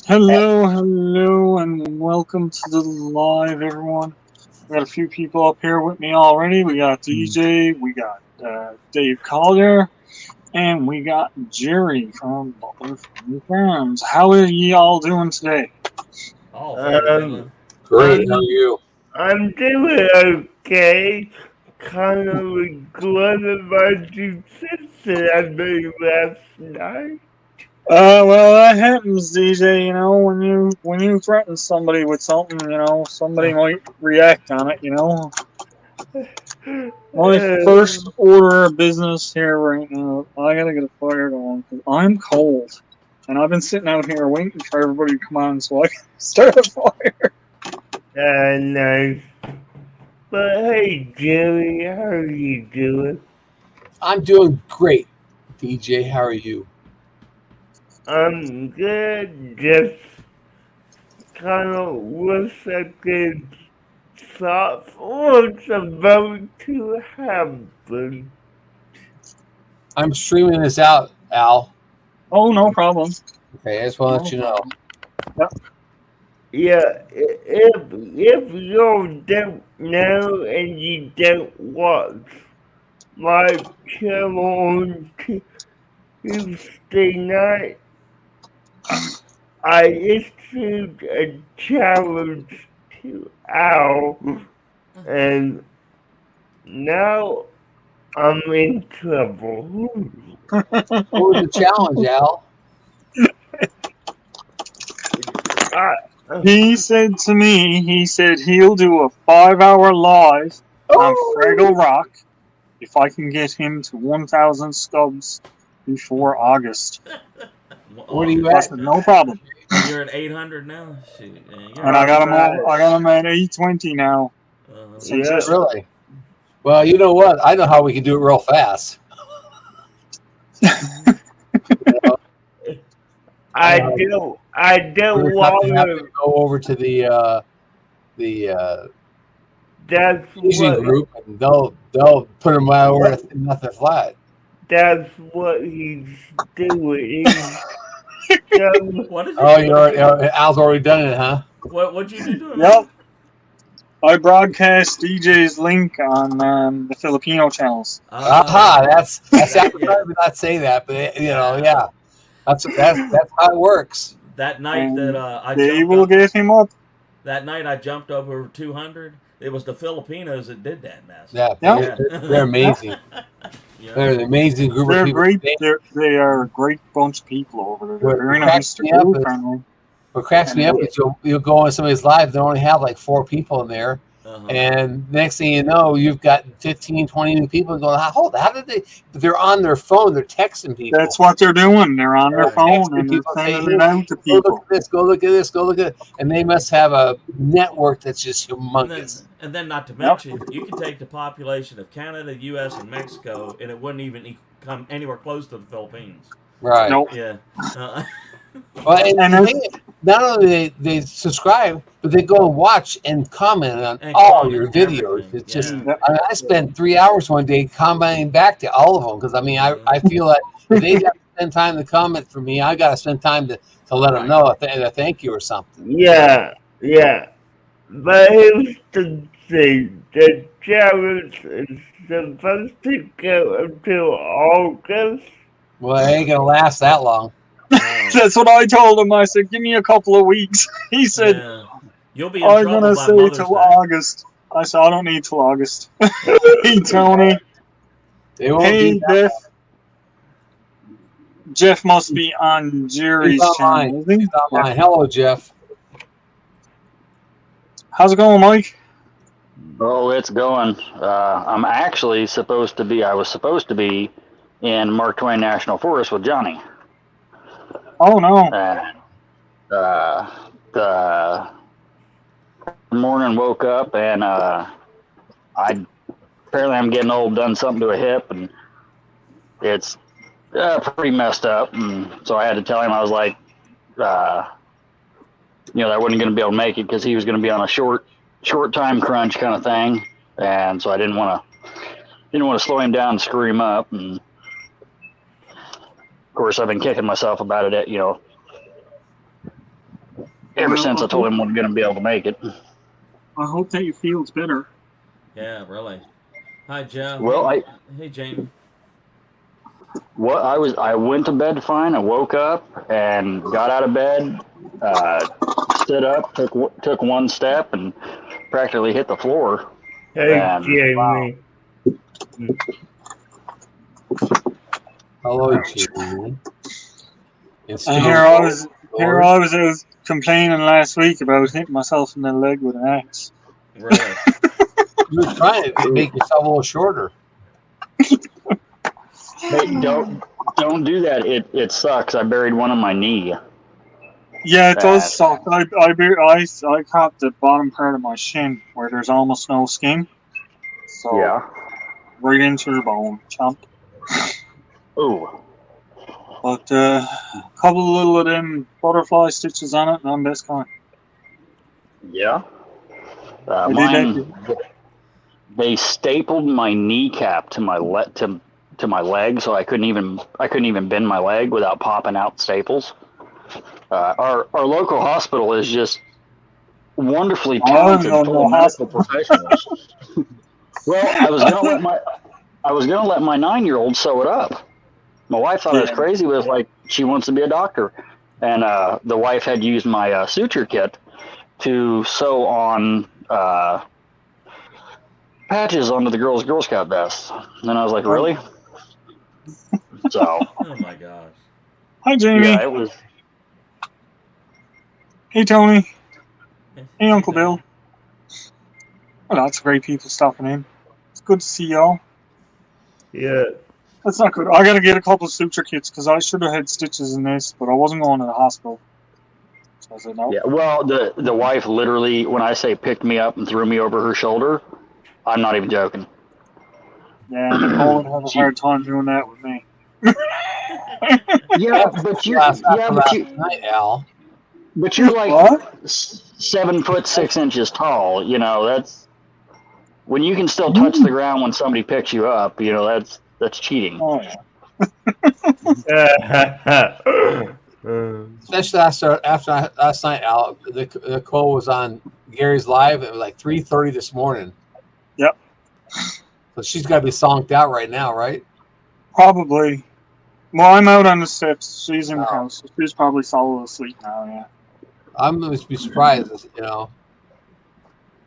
Hello, and welcome to the live, everyone. We got a few people up here with me already. We got DJ, we got Dave Collier, and we got Jerry from Butler Family Farms. How are ye all doing today? All very Um, good. Great. How are I'm you? I'm doing okay. Kind of regretted my decision I made last night. Well, that happens, DJ. When you threaten somebody with something, somebody might react on it. My first Uh, order of business here right now, I gotta get a fire going because I'm cold. And I've been sitting out here waiting for everybody to come on so I can start a fire. nice. But hey, Jerry, how are you doing? I'm doing great. DJ, how are you? I'm good. Just kind of wish I could stop what's about to happen. I'm streaming this out, Al. Oh, no problem. Okay, I just want to let No you know. problem. Yep. Yeah, if you don't know and you don't watch my channel on Tuesday night, I issued a challenge to Al, and now I'm in trouble. What was the challenge, Al? I, He said to me, he'll do a 5-hour live on Fraggle Oh, Rock if I can get him to 1,000 subs before August. what are you I at? said, no problem. And you're at 800 now. Shoot, you're And at I got I'm him 800. at, all. I got him at 820 now since yeah, yesterday. Really? Well, you know what? I know how we can do it real fast. I Uh, don't, I we're don't just want have to to. go over to the That's Asian what group, and they'll put them my over nothing flat. that's what he's doing. So, What did you do? Al's already done it, huh? What'd you do to him, Yep. Al? I broadcast DJ's link on the Filipino channels. Aha, that's That, yeah, advertising. Not say that, but yeah. yeah, that's how it works. That night that And I they jumped will up, get him up. that night I jumped up over 200. It was the Filipinos that did that mess. Yeah, Yep. they're Yeah. Yep. amazing. Yeah. They're an amazing group of They're people. great. They are a great bunch of people over there. They're What very cracks nice. They're me up very is friendly. what cracks me And up is you'll go on somebody's live. They only have like 4 people in there, Uh huh. and next thing you know, you've got 15, 20 new people going. How did they? But they're on their phone. They're texting people. that's what they're doing. They're on their They're Right. phone texting and they're people saying, sending "Hey, it out to go look people. at this. Go look at this. Go look at it." And they must have a network that's just humongous. And then not to Yep. mention, you can take the population of Canada, U.S., and Mexico, and it wouldn't even come anywhere close to the Philippines. Right. Nope. Yeah. Uh, Well, and And the it's, thing is, not only they subscribe, but they go and watch and comment on and all comment your and videos. everything. It's just, Yeah. yep. I spent 3 hours one day commenting back to all of them because I feel that if they got to spend time to comment for me, I got to spend time to let them Right. know a thank you or something. yeah, yeah. But here's the thing: the challenge is supposed to go until August. Well, it ain't gonna last that long. No. That's what I told him. I said, "Give me a couple of weeks." He said, Yeah. You'll be in "I'm trouble gonna by say Mother's till Day. August." I said, "I don't need till August." Hey Tony. They won't be Hey that. Jeff. Jeff must be on He's Jerry's on mine. channel, is he? He's on Yeah. mine. Hello, Jeff. How's it going, Mike? Oh, it's going. I'm actually supposed to be. I was supposed to be in Mark Twain National Forest with Johnny. Oh no. And the morning woke up and I apparently I'm getting old. Done something to a hip and it's pretty messed up. And so I had to tell him I was like, that I wasn't going to be able to make it because he was going to be on a short time crunch kind of thing. And so I didn't want to slow him down and screw him up. And of course, I've been kicking myself about it, ever Well, since I told him I wasn't going to be able to make it. I hope that he feels better. Yeah, really. Hi, Jeff. Well, Hey, Jamie. I went to bed fine. I woke up and got out of bed, stood up, took one step, and practically hit the floor. Hey, And, Jamie. Hello, Jamie. And here I was complaining last week about hitting myself in the leg with an axe. Really? You were trying to make yourself a little shorter. Hey, don't do that. It sucks. I buried one on my knee. Yeah, it does suck. I caught the bottom part of my shin where there's almost no skin. So Yeah. right into your bone, chump. Ooh. But a couple of little of them butterfly stitches on it, and I'm best kind. Yeah. I did Mine. They stapled my kneecap to my leg, so I couldn't even bend my leg without popping out staples. Our local hospital is just wonderfully talented, full of medical professionals. Well, I was gonna let my 9-year-old sew it up. My wife thought I was crazy, but it was like she wants to be a doctor, and the wife had used my suture kit to sew on patches onto the girls' Girl Scout vests. And I was like, really? So. Oh my gosh. Hi, Jamie. Yeah, it was. Hey, Tony. Hey, Hey, Uncle Bill. Well, lots of great people stopping in. It's good to see y'all. Yeah. That's not good. I gotta get a couple of suture kits because I should have had stitches in this, but I wasn't going to the hospital. So I said no. Yeah, well, the wife literally, when I say picked me up and threw me over her shoulder, I'm not even joking. Yeah, Nicole would have a hard time doing that with me. Yeah, but you're Night, Al. but you're like What? 7'6" tall. You know, that's when you can still touch the ground when somebody picks you up. You know, that's cheating. Oh, yeah. Especially after last night, Al. Nicole was on Gary's live. It was like 3:30 this morning. Yep. So she's got to be zonked out right now, right? Probably. Well, I'm out on the steps. She's in the house. She's probably solid asleep now, yeah. I'm going to be surprised. You know,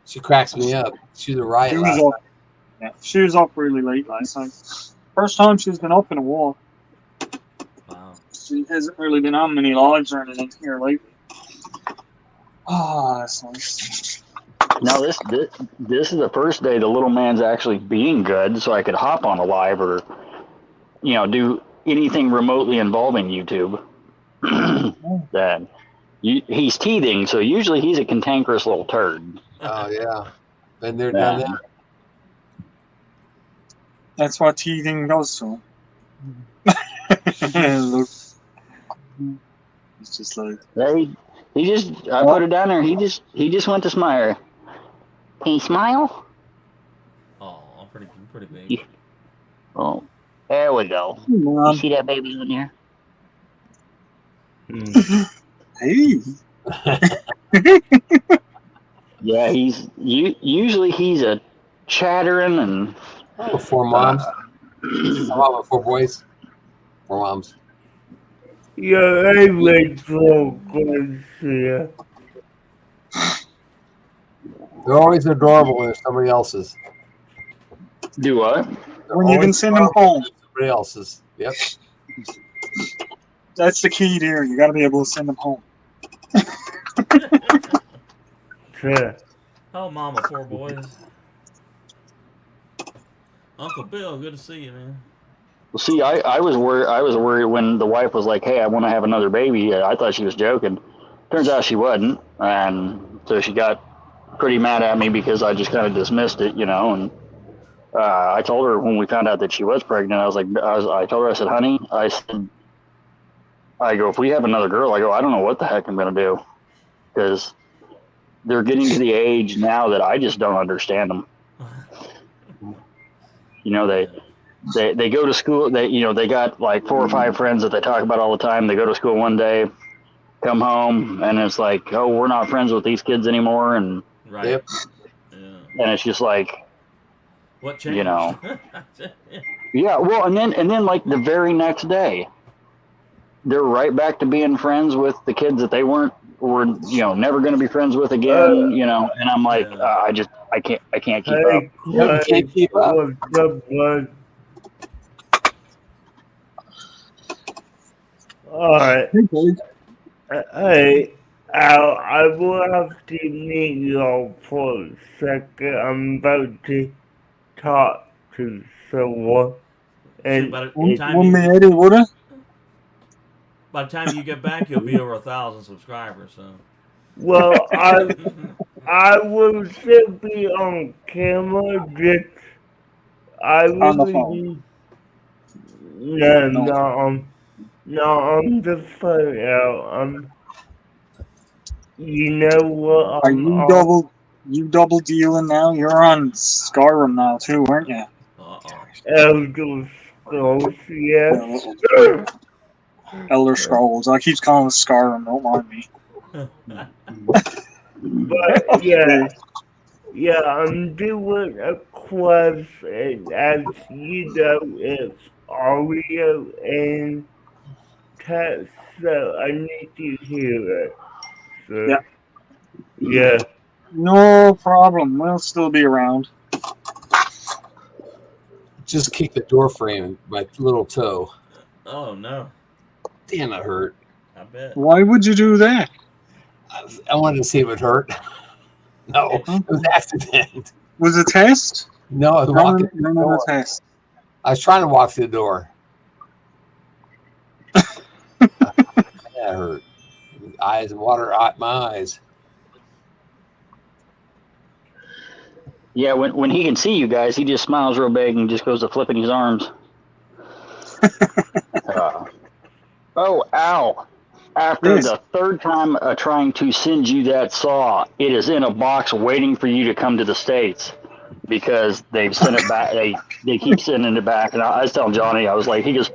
she cracks me up. She's a riot. She was up. Yeah, she was up really late last night. First time she's been up in a while. Wow. She hasn't really been on many lives or anything here lately. Ah, that's nice. Now this is the first day the little man's actually being good, so I could hop on a live or, you know, do anything remotely involving YouTube. Then he's teething, so usually he's a cantankerous little turd. Oh yeah, been there, done that. That's what teething does to him. Look. It's just like... He just, I put it down there, he just went to smile. Can you smile? Oh, pretty big. Oh, there we go. You see that baby in there? Hey. Yeah, usually he's a chattering and... Oh, 4 moms. A mom with 4 boys. 4 moms. Yeah, I like so good here. They're always adorable when they're somebody else's. Do what? When you can send them home. Somebody else's. Yep. That's the key there. You got to be able to send them home. Yeah. Oh, mama, 4 boys. Uncle Bill, good to see you, man. Well, see, I was worried when the wife was like, "Hey, I want to have another baby." I thought she was joking. Turns out she wasn't, and so she got pretty mad at me because I just kind of dismissed it, you know. And I told her when we found out that she was pregnant, I told her, I said, "Honey," I go, "if we have another girl," I go, "I don't know what the heck I'm gonna do, because they're getting to the age now that I just don't understand them." You know, they go to school. They got like 4 or 5 friends that they talk about all the time. They go to school one day. come home, and it's like, oh, we're not friends with these kids anymore, and Right. Yep. Yeah. it's just like, What changed? you know. Yeah, well, and then like the very next day, they're right back to being friends with the kids that they were never going to be friends with again, and I'm like, Yeah. I can't keep up. Hey, You can't keep up. what's up, bud? All right. Hey, Al, I will have to meet y'all for a second. I'm about to talk to someone. And by, the it- time One you, minute, would it? by the time you get back, you'll be over 1,000 subscribers. So. well, I will still be on camera, just I On the really phone. no, No. not on the phone, Al. You know what? Are you double dealing now? You're on Skyrim now too, aren't you? Uh-oh. Elder Scrolls, yes. Elder Scrolls. I keep calling it Skyrim. Don't mind me. But yeah, I'm doing a quest, and as you know, it's audio and text, so I need to hear it. So, Yeah. yeah. No problem. We'll still be around. Just kicked the door frame with my little toe. Oh, no. Damn, that hurt. I bet. Why would you do that? I wanted to see if it hurt. No, it was an accident. Was it a test? No, I was walking. No, a test. I was trying to walk through the door. That hurt. Eyes, water out my eyes. Yeah, when he can see you guys, he just smiles real big and just goes to flipping his arms. Oh, Al. After Yes. the third time trying to send you that saw, it is in a box waiting for you to come to the States because they've sent it back. They keep sending it back. And I was telling Johnny, I was like, he goes,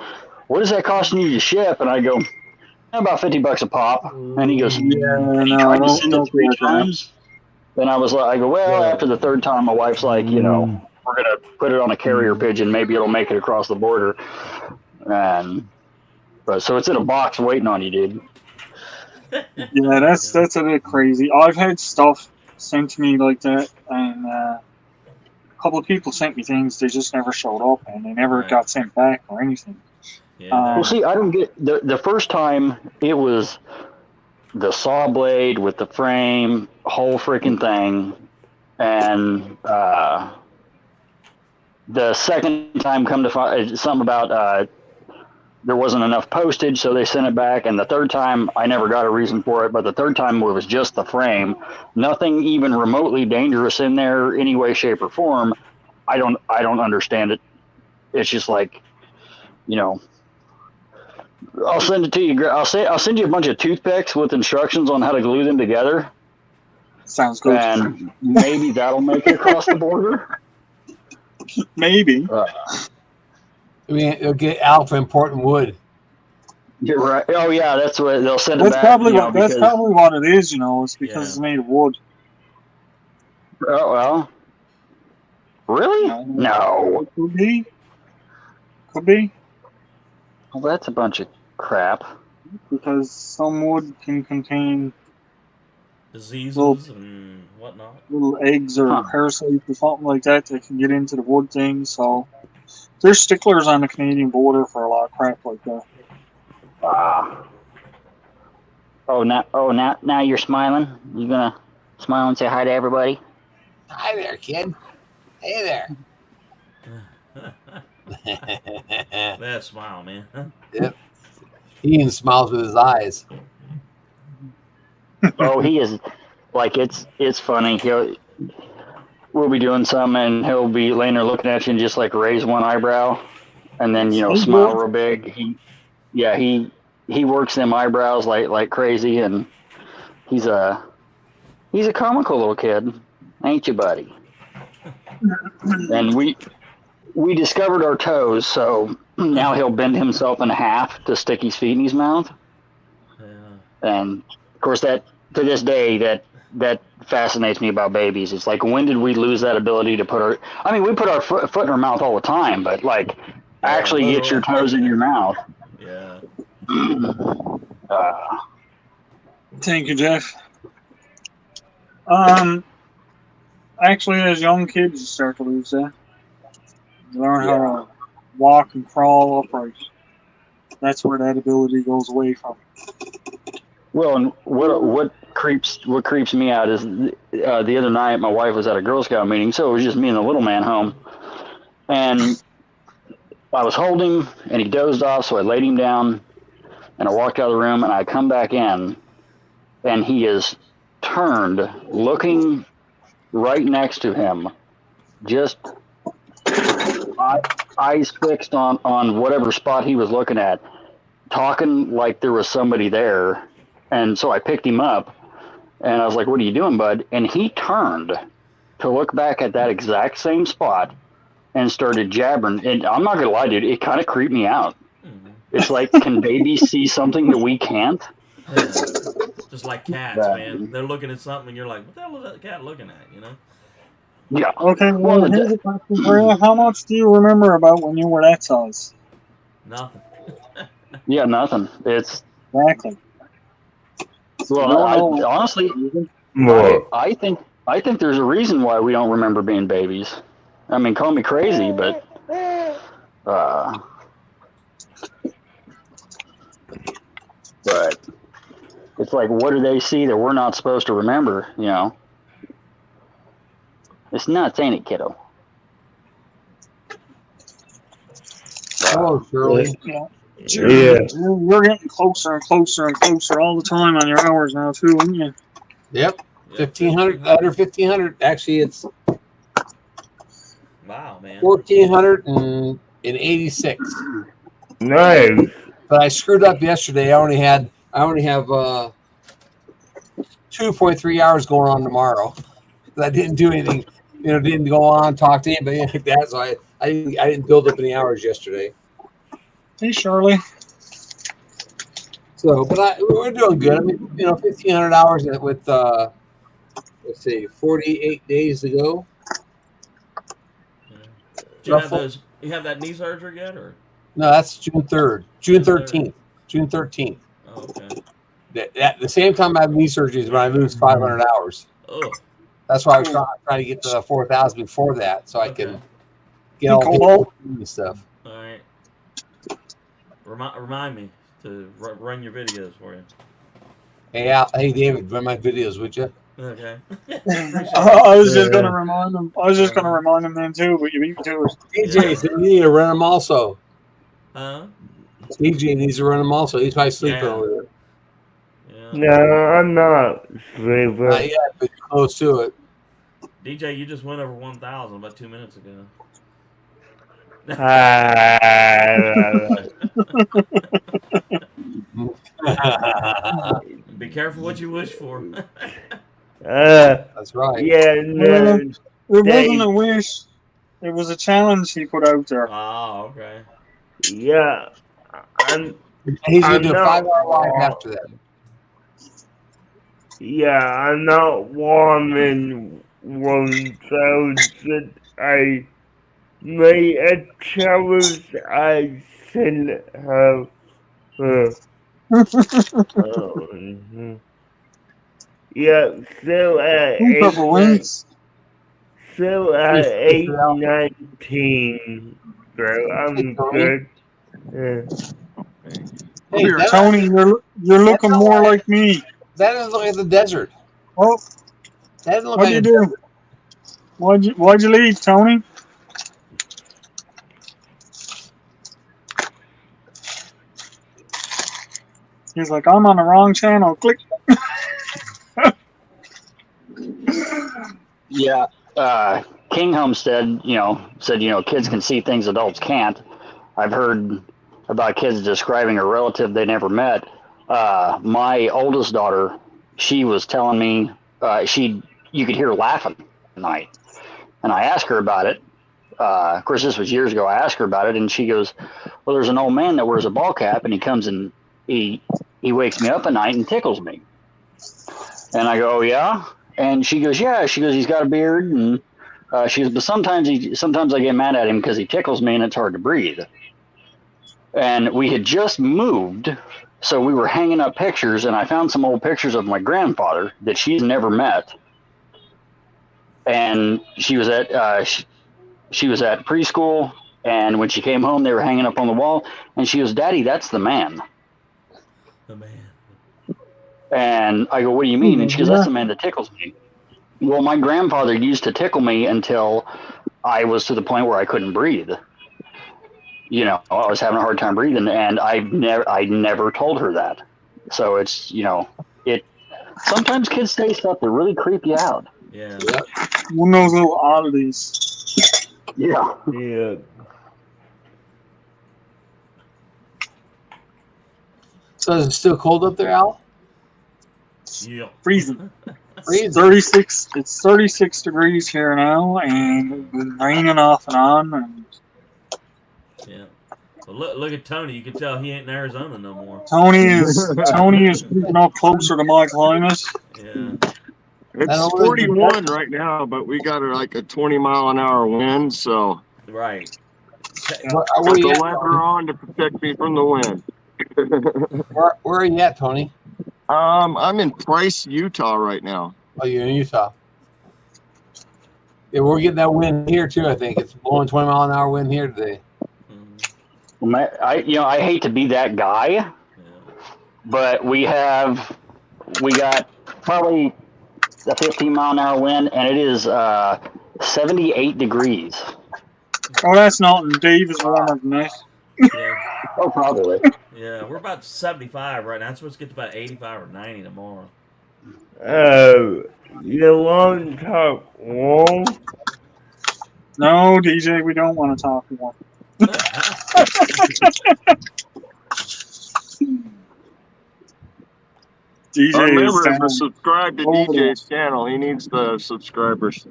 what is that costing you to ship? And I go, about $50 a pop. And he goes, Yeah, you no, tried to send it don't 3 do that. times? And I was like, I go, well, after the third time, my wife's like, we're going to put it on a carrier pigeon. Maybe it'll make it across the border. But so it's in a box waiting on you, dude. Yeah, that's a bit crazy. I've had stuff sent to me like that, and a couple of people sent me things. They just never showed up, and they never Right. got sent back or anything. Yeah, Well, see, I don't get the first time it was the saw blade with the frame, whole freaking thing, and the second time come to find something about there wasn't enough postage, so they sent it back. And the third time, I never got a reason for it, but the third time it was just the frame, nothing even remotely dangerous in there, any way, shape, or form. I don't understand it. It's just like, I'll send it to you. I'll send you a bunch of toothpicks with instructions on how to glue them together, Sounds good. and maybe that'll make it across the border. Maybe. I mean, it'll get out from importing wood. You're right. Oh yeah, that's what they'll send it That's back. probably you know, that's because, probably what it is. It's because Yeah. it's made of wood. oh well. Really? No. Could be. Could be Well, that's a bunch of crap. because some wood can contain diseases and whatnot. little eggs or Huh. parasites or something like that can get into the wood thing. So there's sticklers on the Canadian border for a lot of crap like that. Now you're smiling. You gonna smile and say hi to everybody? Hi there, kid. Hey there. That smile, man. He even smiles with his eyes. Oh, he is. Like it's funny. We'll be doing something, and he'll be laying there looking at you and just like raise one eyebrow, and then smile real big. He works them eyebrows like crazy, and he's a comical little kid, ain't you, buddy? And we discovered our toes, so now he'll bend himself in half to stick his feet in his mouth. Yeah. And of course, that to this day, that fascinates me about babies. It's like, when did we lose that ability to put our? I mean, we put our foot in our mouth all the time, but like, actually get your toes in your mouth. Yeah. Thank you, Jeff. Actually, as young kids, you start to lose that. You learn how to walk and crawl upright. That's where that ability goes away from. Well, and what creeps me out is the other night my wife was at a Girl Scout meeting, so it was just me and the little man home, and I was holding him and he dozed off, so I laid him down and I walked out of the room and I come back in and he is turned, looking right next to him, just eyes fixed on whatever spot he was looking at, talking like there was somebody there. And so I picked him up and I was like, "What are you doing, bud?" And he turned to look back at that exact same spot and started jabbering. And I'm not gonna lie, dude, it kind of creeped me out. Mhm. It's like, can babies see something that we can't? Yeah. Just like cats, man. They're looking at something and you're like, what the hell is that cat looking at, you know? Yeah. Okay, well, here's a question for you. How much do you remember about when you were that size? Nothing. Yeah, nothing. It's Exactly. well, honestly, More. I think there's a reason why we don't remember being babies. I mean, call me crazy, but it's like, what do they see that we're not supposed to remember? You know, it's nuts, ain't it, kiddo? Hello, Shirley. Yeah. Yeah. You're getting closer and closer and closer all the time on your hours now, too, aren't you? Yep. Yeah, 1,500, under 1,500. Actually, it's Wow, man. 1,486. Nice. But I screwed up yesterday. I only have 2.3 hours going on tomorrow. I didn't do anything, didn't go on, talk to anybody like that. So I didn't build up any hours yesterday. Hey, Shirley. So, but we're doing good. I mean, 1,500 hours with let's see, 48 days to go. Yeah. Do you have that knee surgery yet, or? No, that's June 3rd, June 13th, June 13th. Oh, okay. At the same time I have knee surgery is when I lose 500 hours. Oh, That's why I was trying to get to 4,000 before that, so I can Okay. get all Cool. the stuff. all right. Remind me to run your videos for you. Hey, David, run my videos, would you? Okay. I was just gonna remind him. I was just gonna rremind him then too, but you beat me to it. DJ said you need to run them also. Huh? DJ needs to run them also. He's probably sleeping Yeah. over there. Yeah. No, I'm not sleeping. Not yet, but you're close to it. DJ, you just went over 1,000 about 2 minutes ago. Be careful what you wish for. That's right. Yeah, no. It wasn't a wish. It was a challenge he put out there. Oh, okay. Yeah. I'm He's going to do a I'm not- 5-hour live after that. Yeah, I'm not warming 1,000. I made a challenge I shouldn't have. Yeah, still at Two purple wings. still at Yes, 819. So I'm good. Yeah. Hey, Here, that, Tony, you're looking more like me. that doesn't look like the desert. Oh, That doesn't look what'd like you do? Why'd you leave, Tony? He's like, I'm on the wrong channel. Click. Yeah. King Homestead, said, kids can see things adults can't. I've heard about kids describing a relative they never met. My oldest daughter, she was telling me you could hear her laughing at night. And I asked her about it. Of course, this was years ago. I asked her about it, and she goes, well, there's an old man that wears a ball cap, and he comes and he he wakes me up at night and tickles me. And I go, oh, yeah? And she goes, yeah. She goes, he's got a beard. And she goes, but sometimes I get mad at him because he tickles me and it's hard to breathe. And we had just moved, so we were hanging up pictures, and I found some old pictures of my grandfather that she's never met. And she was at she was at preschool, and when she came home, they were hanging up on the wall, and she goes, Daddy, that's the man. The man. And I go, what do you mean? And she goes, that's the man that tickles me. Well, my grandfather used to tickle me until I was to the point where I couldn't breathe. You know, I was having a hard time breathing, and I never told her that. So it's, you know, sometimes kids say stuff that really creep you out. Yeah. One of those little oddities. Yeah. Yeah. So is it still cold up there, Al? Yeah. Freezing. Freezing. 36. It's 36 degrees here now, and it's been raining off and on. And Yeah. Well, look at Tony. You can tell he ain't in Arizona no more. Tony is moving up closer to my climate. Yeah. It's 41 right now, but we got like a 20-mile-an-hour wind, so Right. Where put are you the at, leather Tony? on to protect me from the wind. Where are you at, Tony? I'm in Price, Utah right now. Oh, you're in Utah. Yeah, we're getting that wind here too. I think it's blowing 20-mile-an-hour wind here today. Mhm. I hate to be that guy, Yeah. but we got probably a 15-mile-an-hour wind, and it is 78 degrees. Oh, that's not. And Dave is warmer than this. Yeah. Oh, probably. Yeah. We're about 75 right now. It's supposed to get to about 85 or 90 tomorrow. You want to talk long? No, DJ, we don't want to talk more. DJ Remember is to down. subscribe to Oh. DJ's channel. He needs the subscribers.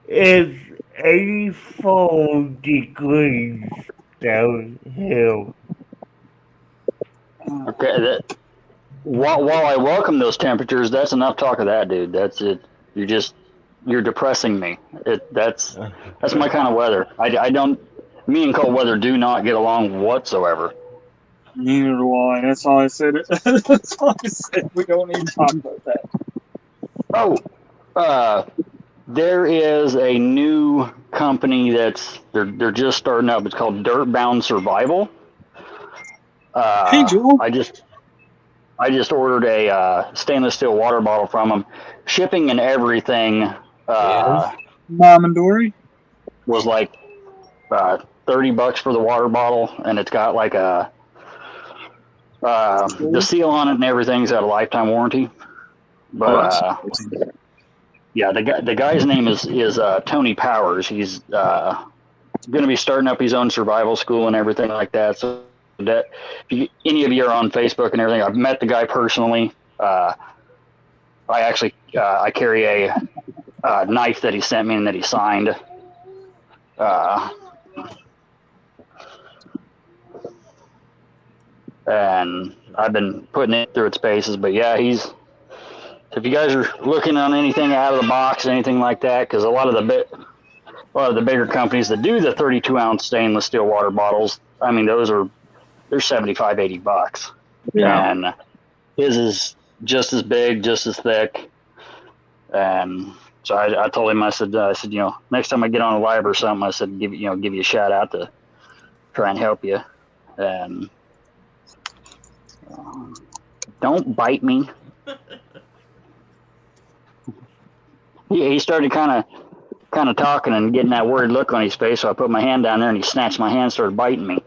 It's 84 degrees downhill. Okay. While I welcome those temperatures, that's enough talk of that, dude. That's it. You're depressing me. That's my kind of weather. Me and cold weather do not get along whatsoever. Neither do I. That's all I said. That's all I said. We don't need to talk about that. Oh, there is a new company they're just starting up. It's called Dirtbound Survival. Hey, Joe. I just ordered a stainless steel water bottle from them. Shipping and everything Mom and Dory. was like $30 for the water bottle, and it's got like the seal on it and everything's got a lifetime warranty. But yeah, the guy's name is Tony Powers. He's going to be starting up his own survival school and everything like that. So that if any of you are on Facebook and everything, I've met the guy personally. I carry a knife that he sent me and that he signed. And I've been putting it through its paces, but yeah, if you guys are looking on anything out of the box, anything like that, because a lot of the bigger companies that do the 32-ounce stainless steel water bottles, I mean, they're $75-$80. Yeah. And his is just as big, just as thick. And so I told him, I said, next time I get on a live or something, I said, give you a shout out to try and help you. And don't bite me. He started kind of talking and getting that worried look on his face, so I put my hand down there and he snatched my hand and started biting me.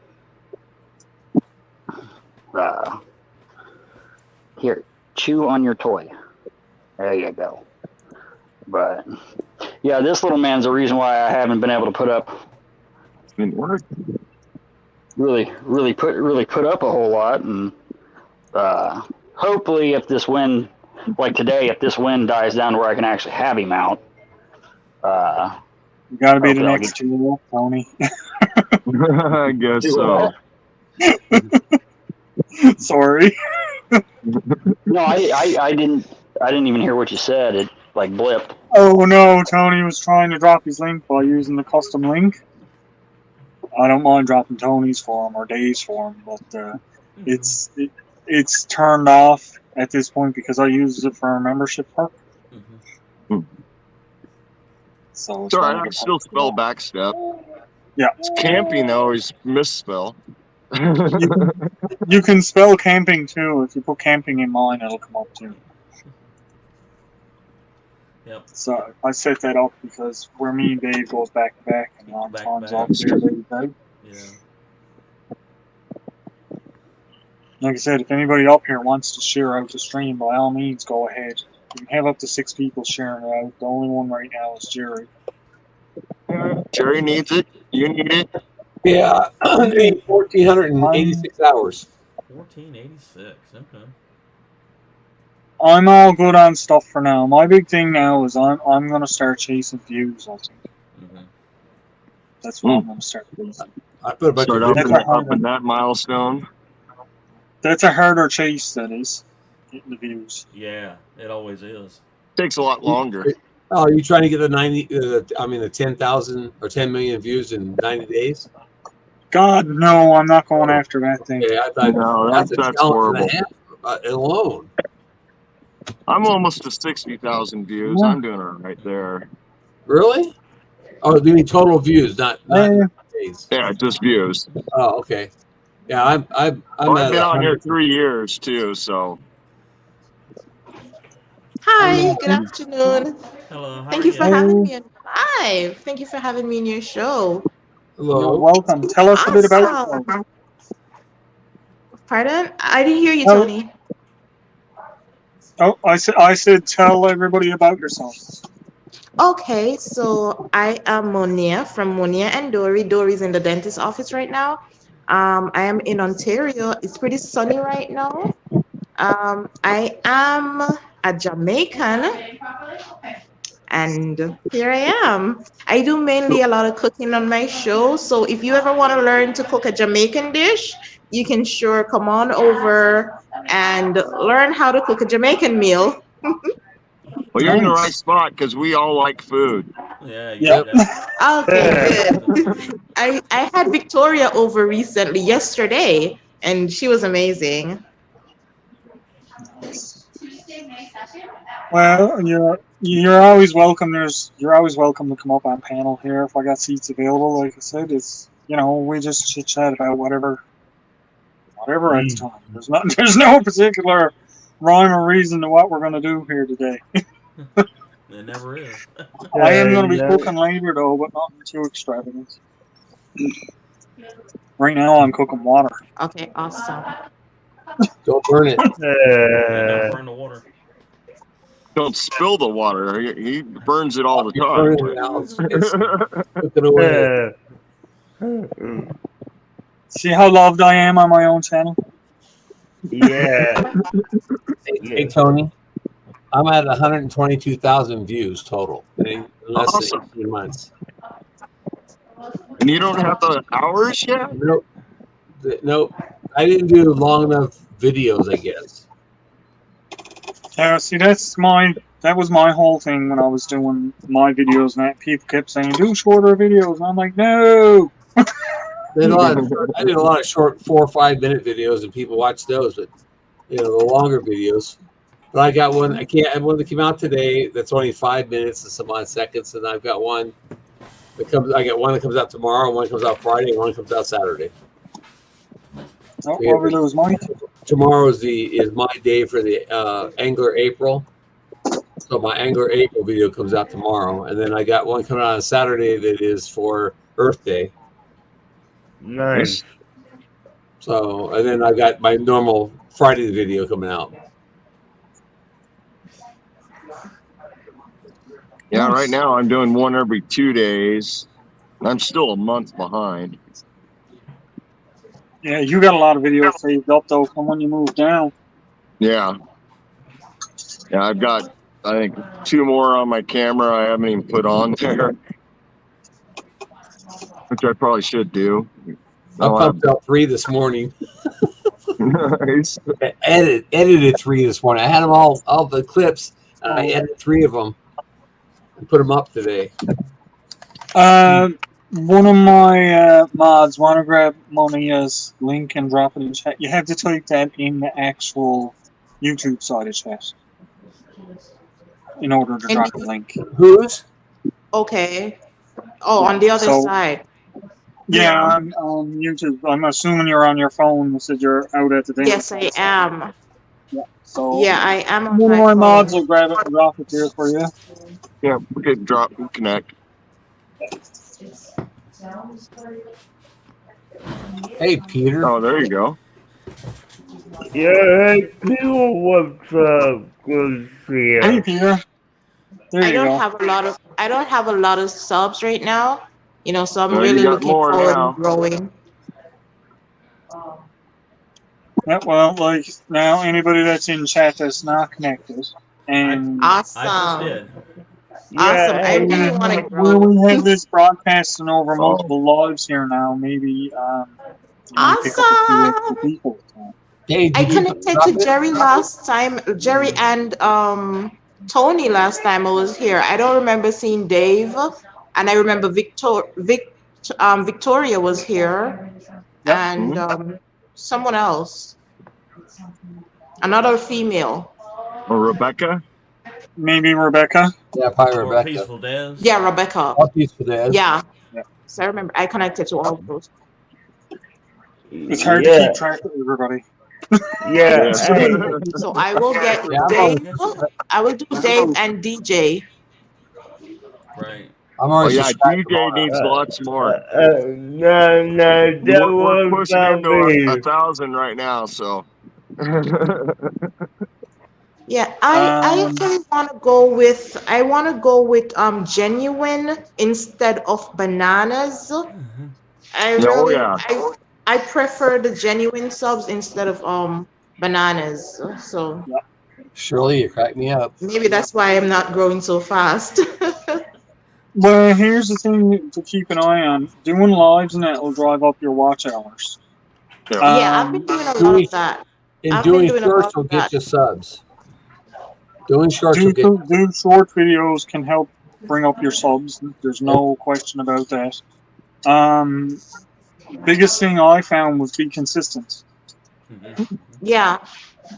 Here, chew on your toy. There you go. But yeah, this little man's the reason why I haven't been able to put up really put up a whole lot. And hopefully if this wind, like today, if this wind dies down to where I can actually have him out, You got to be the Okay, I'll next year, Tony. I guess so. Sorry. No, I didn't even hear what you said. It like blipped. Oh no, Tony was trying to drop his link by using the custom link. I don't mind dropping Tony's for him or Dave's for him, but it's turned off at this point because I use it for a membership perk. So it's Sorry, not I like a still perk. spell backstep. Yeah. It's camping, I always misspell. You can spell camping too. If you put camping in mine, it'll come up too. Yep. So I set that up because where me and Dave goes back to back, and on Back to times back. off there, Dave. Yeah. Like I said, if anybody up here wants to share out the stream, by all means, go ahead. You can have up to 6 people sharing it out. The only one right now is Jerry. Jerry needs it. You need it. Yeah, 1,486 hours. 1486. Okay. I'm all good on stuff for now. My big thing now is I'm gonna start chasing views. I think that's what I'm gonna start doing. I put a bunch Start of up videos. in that milestone. That's a harder chase. That is getting the views. Yeah, it always is. Takes a lot longer. Oh, are you trying to get the 10,000 or 10 million views in 90 days? God, no, I'm not going after that thing. Yeah, I thought No, that's a that's challenge and horrible. a half alone. I'm almost to 60,000 views. Yeah. I'm doing it right there. Really? Oh, you mean total views, not days? Yeah, just views. Oh, okay. Yeah, I'm I've at been on here 100. 3 years too, so Hi, good afternoon. Hello. How Thank are you for having me on live. Thank you for having me in your show. You're Hello. welcome. Tell us a bit about yourself. Awesome. Pardon? I didn't hear you, Oh. Tony. Oh, I said tell everybody about yourself. Okay, so I am Monia from Monia and Dory. Dory's in the dentist office right now. I am in Ontario. It's pretty sunny right now. I am a Jamaican, and here I am. I do mainly a lot of cooking on my show. So if you ever want to learn to cook a Jamaican dish, you can sure come on over and learn how to cook a Jamaican meal. well, you're in the right spot because we all like food. Yeah. Yep. Okay, good. I had Victoria over recently, yesterday, and she was amazing. Well, you're always welcome. You're always welcome to come up on panel here if I got seats available. Like I said, it's we just chit chat about whatever at the time. There's no particular rhyme or reason to what we're gonna do here today. It never is. I am gonna be cooking later though, but nothing too extravagant. Right now I'm cooking water. Okay, awesome. Don't burn it. Don't burn the water. Don't spill the water. He burns it all the Burn time. it now. Put it away. See how loved I am on my own channel? Yeah. Hey, Tony, I'm at 122,000 views total in less Awesome. than 18 months. And you don't have the hours yet? Nope. Nope. I didn't do long enough videos, I guess. Yeah, see that was my whole thing when I was doing my videos, and that people kept saying do shorter videos. And I'm like, no. I did a lot of short 4 or 5 minute videos, and people watch those. But the longer videos. But I got one. I have one that came out today that's only 5 minutes and some odd seconds, and I've got one that comes. I got one that comes out tomorrow, one comes out Friday, and one comes out Saturday. Oh, over there was mine. Tomorrow is my day for the Angler April. So my Angler April video comes out tomorrow, and then I got one coming out on Saturday that is for Earth Day. Nice. So, and then I got my normal Friday video coming out. Yeah, right now I'm doing one every 2 days. I'm still a month behind. Yeah, you got a lot of videos saved up though from when you moved down. Yeah. Yeah, I've got, I think, 2 more on my camera I haven't even put on there, which I probably should do. I pumped out 3 this morning. Nice. Edited 3 this morning. I had them all the clips, and I edited 3 of them and put them up today. One of my mods want to grab Monia's link and drop it in chat. You have to type that in the actual YouTube side of chat in order to drop the link. Whose? Okay. Oh, on the other So- side. Yeah, on YouTube. I'm assuming you're on your phone. You said you're out at the dentist. Yes, I am. So Yeah, I am on one of my my phone. mods will grab it and drop it here for you. Yeah, we could drop and connect. Hey, Peter. Oh, there you go. Yeah, hey, people, what's up? Good to see Hey, you. Peter. There I you don't go. have a lot of subs right now, so I'm Well, you really got looking more forward now. to growing. Yeah, well, like now, anybody that's in chat that's not connected, and Awesome. I just did. Awesome. I hey, really want to where grow. we have this broadcasting over multiple lives here now, maybe you know, pick up a few extra people. Hey, I did you connected drop to it? Jerry last time. Jerry and Tony last time I was here. I don't remember seeing Dave, and I remember Victoria was here, Yep. and someone else, another female. Or Rebecca. Maybe Rebecca. Yeah, probably Or Rebecca. Peaceful Des. Yeah, Rebecca. All peaceful days. Yeah. Yeah. So I remember I connected to all of those. It's hard to yeah, keep track of everybody. yeah, hey, So I will get Yeah, Dave. I will do Dave and DJ. Right. I'm Oh already yeah, subscribed to DJ Mona. needs lots more. no, don't We're worry pushing about into me. 1,000 right now, so. Yeah, I Um, actually want to go with genuine instead of bananas. I Yeah, oh, really yeah. I prefer the genuine subs instead of bananas. So Shirley, you cracked me up. maybe that's why I'm not growing so fast. Well, here's the thing to keep an eye on. Doing lives and that will drive up your watch hours. Yeah, I've been doing a lot doing- of that. And I've been doing doing a shorts lot will of get that. you subs. Doing shorts will get Do short videos can help bring up your subs. There's no question about that. Biggest thing I found was be consistent. Yeah,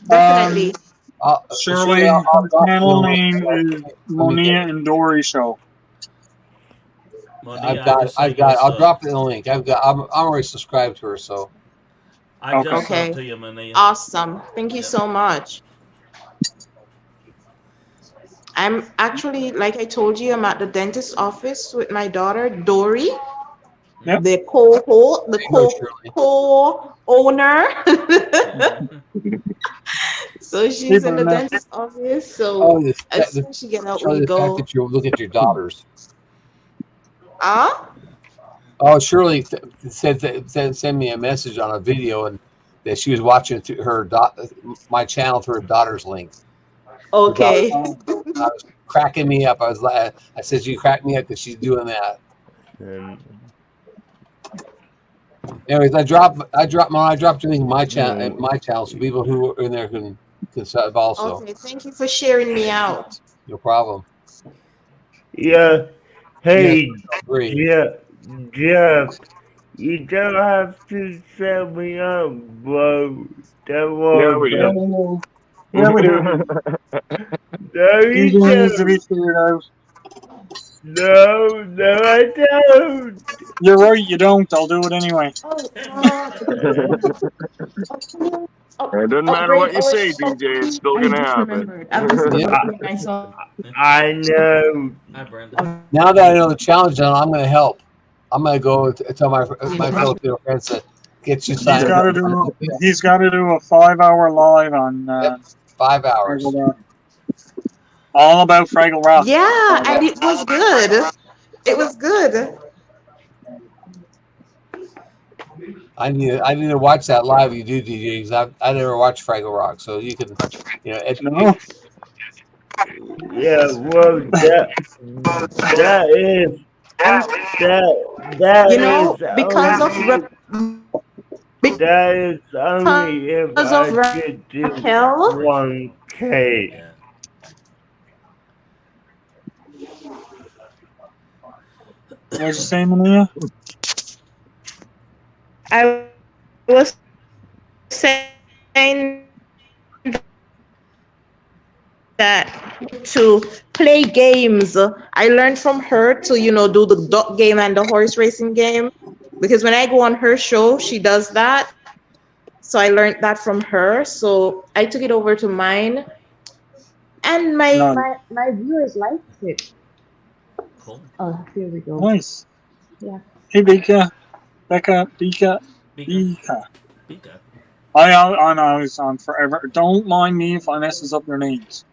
definitely. Shirley, I'll her drop channel the name link. is Monia and Dory Show. Monia, I'll drop it in the link. I'm already subscribed to her, so. I just Okay. sent to you, Monia. Awesome. Thank you Yep. so much. I'm actually, like I told you, I'm at the dentist's office with my daughter, Dory, Yep. the co-owner. So she's in the Brenda. dentist's office. So Oh, as soon as she get out, Shirley, we the fact go. that you look at your daughters. Oh, Shirley send me a message on a video and that she was watching through my channel through her daughter's link. okay. Cracking me up. I said, "You crack me up because she's doing that." Anyways, I dropped a link in my channel, so people who are in there can sub also. Okay, thank you for sharing me out. No problem. Yeah, hey, Great. Jeff, you don't have to set me up, bro. Don't worry. Yeah, we do. Yeah, we do. No, you DJ needs to don't. be figured out. No, I don't. You're right, you don't. I'll do it anyway. It doesn't matter what you say, DJ, it's still gonna happen. I know. Hi, Brenda. Now that I know the challenge, I'm going to help. I'm going to go tell my Filipino friends to get you He's signed got to up. do. He's got to do a 5-hour live on. 5 hours. Fraggle Rock. All about Fraggle Rock. Yeah, and it was good. It was good. I need to watch that live you do, DJ, because I never watched Fraggle Rock, so you can, No. Yeah, well, that is because That is only if Because I of get to Raquel. 1K. Yeah. What'd you say, Mania? I was saying that to play games. I learned from her to, do the duck game and the horse racing game. Because when I go on her show, she does that. So I learned that from her. So I took it over to mine. And my No. my, my viewers liked it. Cool. Oh, here we go. Nice. Yeah. Hey, Bika. Becca. Beaker. Bika. Beaker. I know I'm forever. Don't mind me if I messes up your names.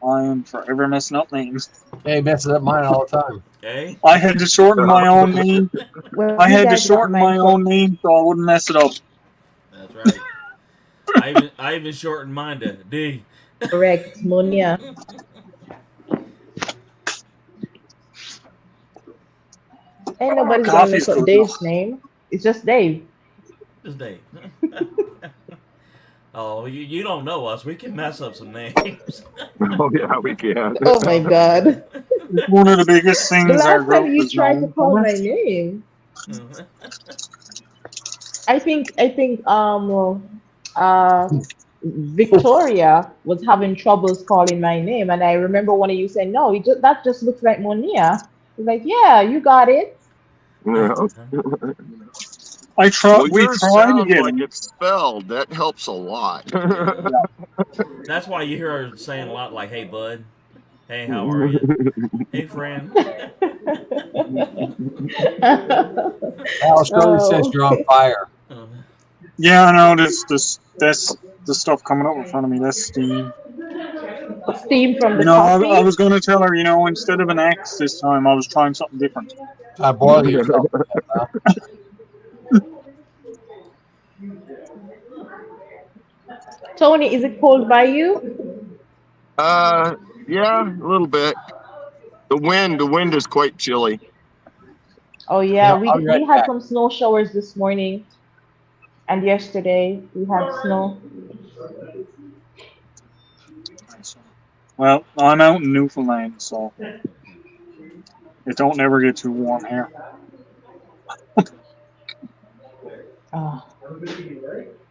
I am forever messing up names. Hey, messes up mine all the time. Okay. I had to shorten my own name. Well, I you had to guys got shorten mine my own name so I wouldn't mess it up. That's right. I even shortened mine to D. correct, Monia. Ain't nobody's gonna Coffee's mess up good Dave's enough. name. It's just Dave. This Dave. Oh, you don't know us. We can mess up some names. Oh yeah, we can. Oh my god. It's one of the biggest The things our last time group you is tried to known call for. my name, I think Victoria was having troubles calling my name, and I remember one of you saying, "No, that just looks like Monia." He's like, "Yeah, you got it." Yeah. We Well, tried yours to sounds get like him. it's spelled. That helps a lot. Yeah. That's why you hear her saying a lot like, "Hey, bud. Hey, how are you? Hey, friend." Al Shirley says Oh. you're on fire. Yeah, I know. That's the stuff coming up in front of me. That's steam. Steam from the I coffee. was going to tell her, instead of an axe this time, I was trying something different. Boil yourself. Tony, is it cold by you? Yeah, a little bit. The wind is quite chilly. Oh yeah, I'll be right we had back. some snow showers this morning, and yesterday we had snow. Well, I'm out in Newfoundland, so it don't never get too warm here. Oh.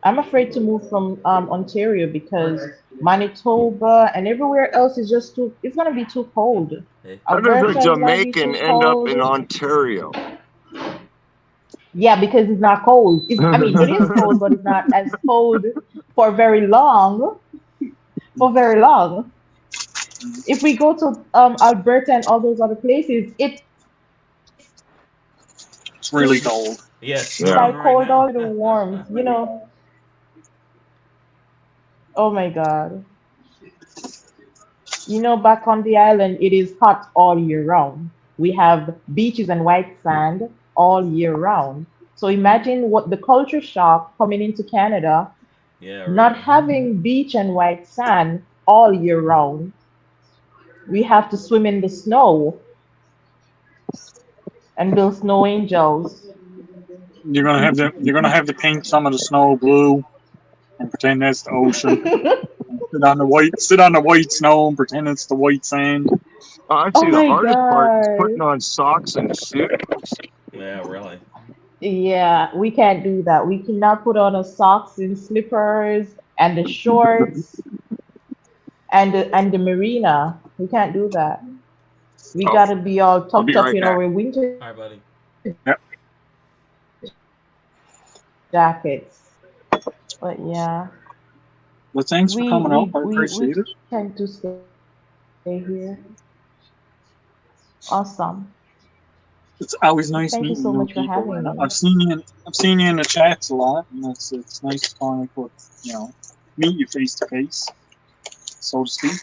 I'm afraid to move from Ontario because Manitoba and everywhere else is just too. It's gonna be too cold. How does a Alberta is gonna be Jamaican too end up cold. in Ontario? Yeah, because it's not cold. I mean, it is cold, but it's not as cold for very long. For very long. If we go to Alberta and all those other places, it's really cold. Yes. Yeah. like Right cold now. all the warm. Oh my God. Back on the island, it is hot all year round. We have beaches and white sand all year round. So imagine what the culture shock coming into Canada, Yeah. not Right. having beach and white sand all year round. We have to swim in the snow and build snow angels. You're gonna have to paint some of the snow blue and pretend that's the ocean. Sit on the white snow and pretend it's the white sand. Actually, Oh the my hardest part is God. putting on socks and shoes. Yeah. Really. Yeah, we can't do that. We cannot put on a socks and slippers and the shorts and the marina. We can't do that. We Oh, gotta be all I'll tucked be up right in back. our winter All right, buddy. jackets. But yeah, But thanks for coming up. I we appreciate it. tend to stay here. Awesome. It's always nice Thank you meeting so new much for people. having And me. I've seen you in the chats a lot, and it's nice to finally meet you face to face, so to speak.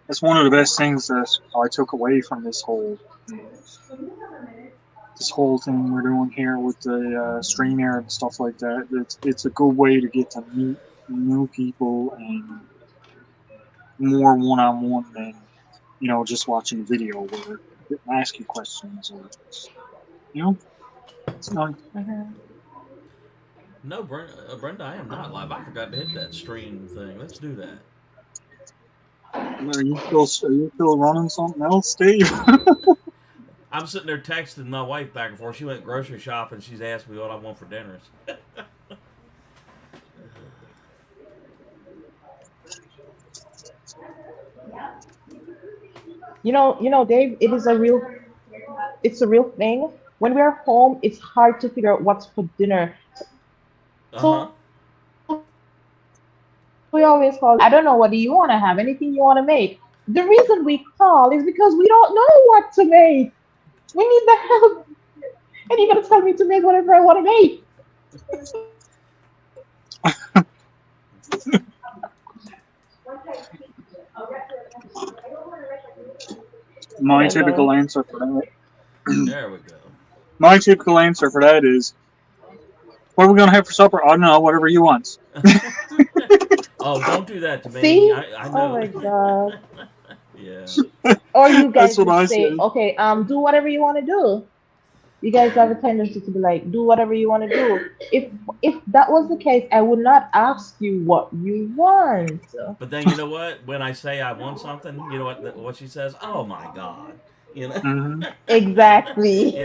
That's one of the best things that I took away from this whole thing we're doing here with the streamer and stuff like that. It's a good way to get to meet new people and more one-on-one than just watching a video where they ask you questions or it's nice. Mhm. No, Brenda, I am not live. I forgot to hit that stream thing. Let's do that. Are you still running something else, Dave? I'm sitting there texting my wife back and forth. She went grocery shopping. She's asked me what I want for dinners. Dave, it's a real thing. When we're home, it's hard to figure out what's for dinner. Uh-huh. We always call. I don't know. What do you want to have? Anything you want to make? The reason we call is because we don't know what to make. We need the help, and you're gonna tell me to make whatever I want to make. My typical answer for that. There we go. My typical answer for that is, what are we gonna have for supper? I don't know. Whatever you want. Oh, don't do that to me. See? I know. Oh my god. Yeah. Or you guys That's what I would say, said. okay, do whatever you want to do. You guys have a tendency to be like, do whatever you want to do. If that was the case, I would not ask you what you want. But then you know what? When I say I want something, you know what she says? Oh my god. You know? Mm-hmm. Exactly.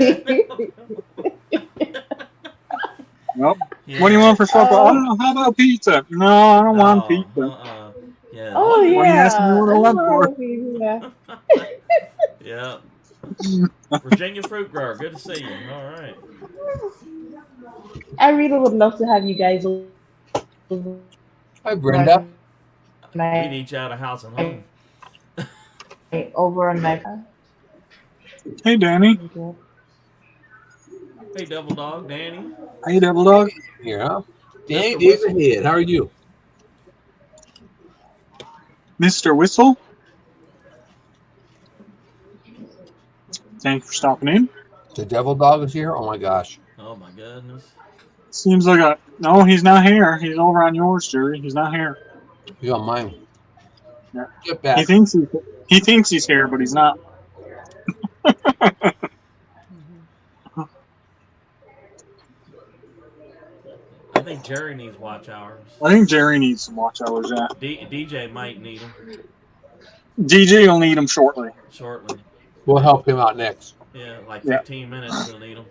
Yep. Yeah. What do you want for supper? I don't know. How about pizza? No, I don't want pizza. Yeah. Oh yeah. What are you asking me what I want for? Yeah. Yeah. Virginia fruit grower. Good to see you. All right. I really would love to have you guys over. Hi, Brenda. We'd each out a house and home. Over on my. Hey, Danny. Hey, Double Dog, Danny. Hey, Devil Dog. Yeah. Danny David, how are you? Mr. Whistle. Thank you for stopping in. The devil dog is here? Oh my gosh. Oh my goodness. Seems like no, he's not here. He's over on yours, Jerry. He's not here. He's on mine. Yeah. Get back. He thinks he's here, but he's not. I think Jerry needs watch hours. I think Jerry needs some watch hours, yeah. DJ might need them DJ will need him shortly. shortly. We'll help him out next. Yeah, like Yeah. 15 minutes we'll need them.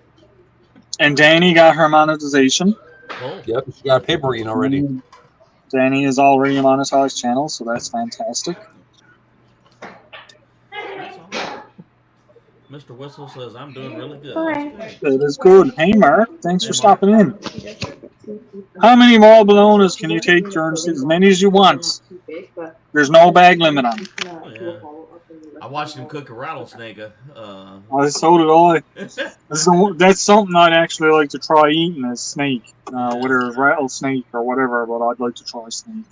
And Danny got her monetization. Cool. Yep, she got a paper in already. Danny is already a monetized channel, so that's fantastic. That's all. Mr. Whistle says I'm doing really good. Hi. That's good. That is good. Hey, Mark. Thanks for Hey, Mark. stopping in. How many ball ballonas can you take during as many as you want? There's no bag limit on it. Oh, yeah. I watched him cook a rattlesnake. So did I. That's something I'd actually like to try eating, is snake. Whether it's rattlesnake or whatever, but I'd like to try snake.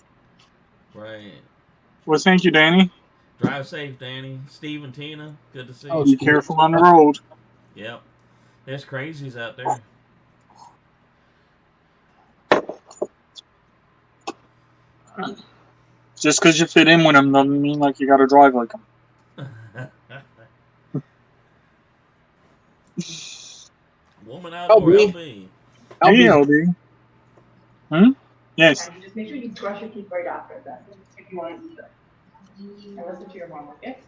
Right. Well, thank you, Danny. Drive safe, Danny. Steve and Tina, good to see you. Oh, Be careful on the road. Yep. There's crazies out there. Just because you fit in with them doesn't mean like you got to drive like them. Woman outdoor LB. Hey, LB. Yes. Just make sure you brush your teeth right after that, if you want to eat them. And listen to your mom, okay?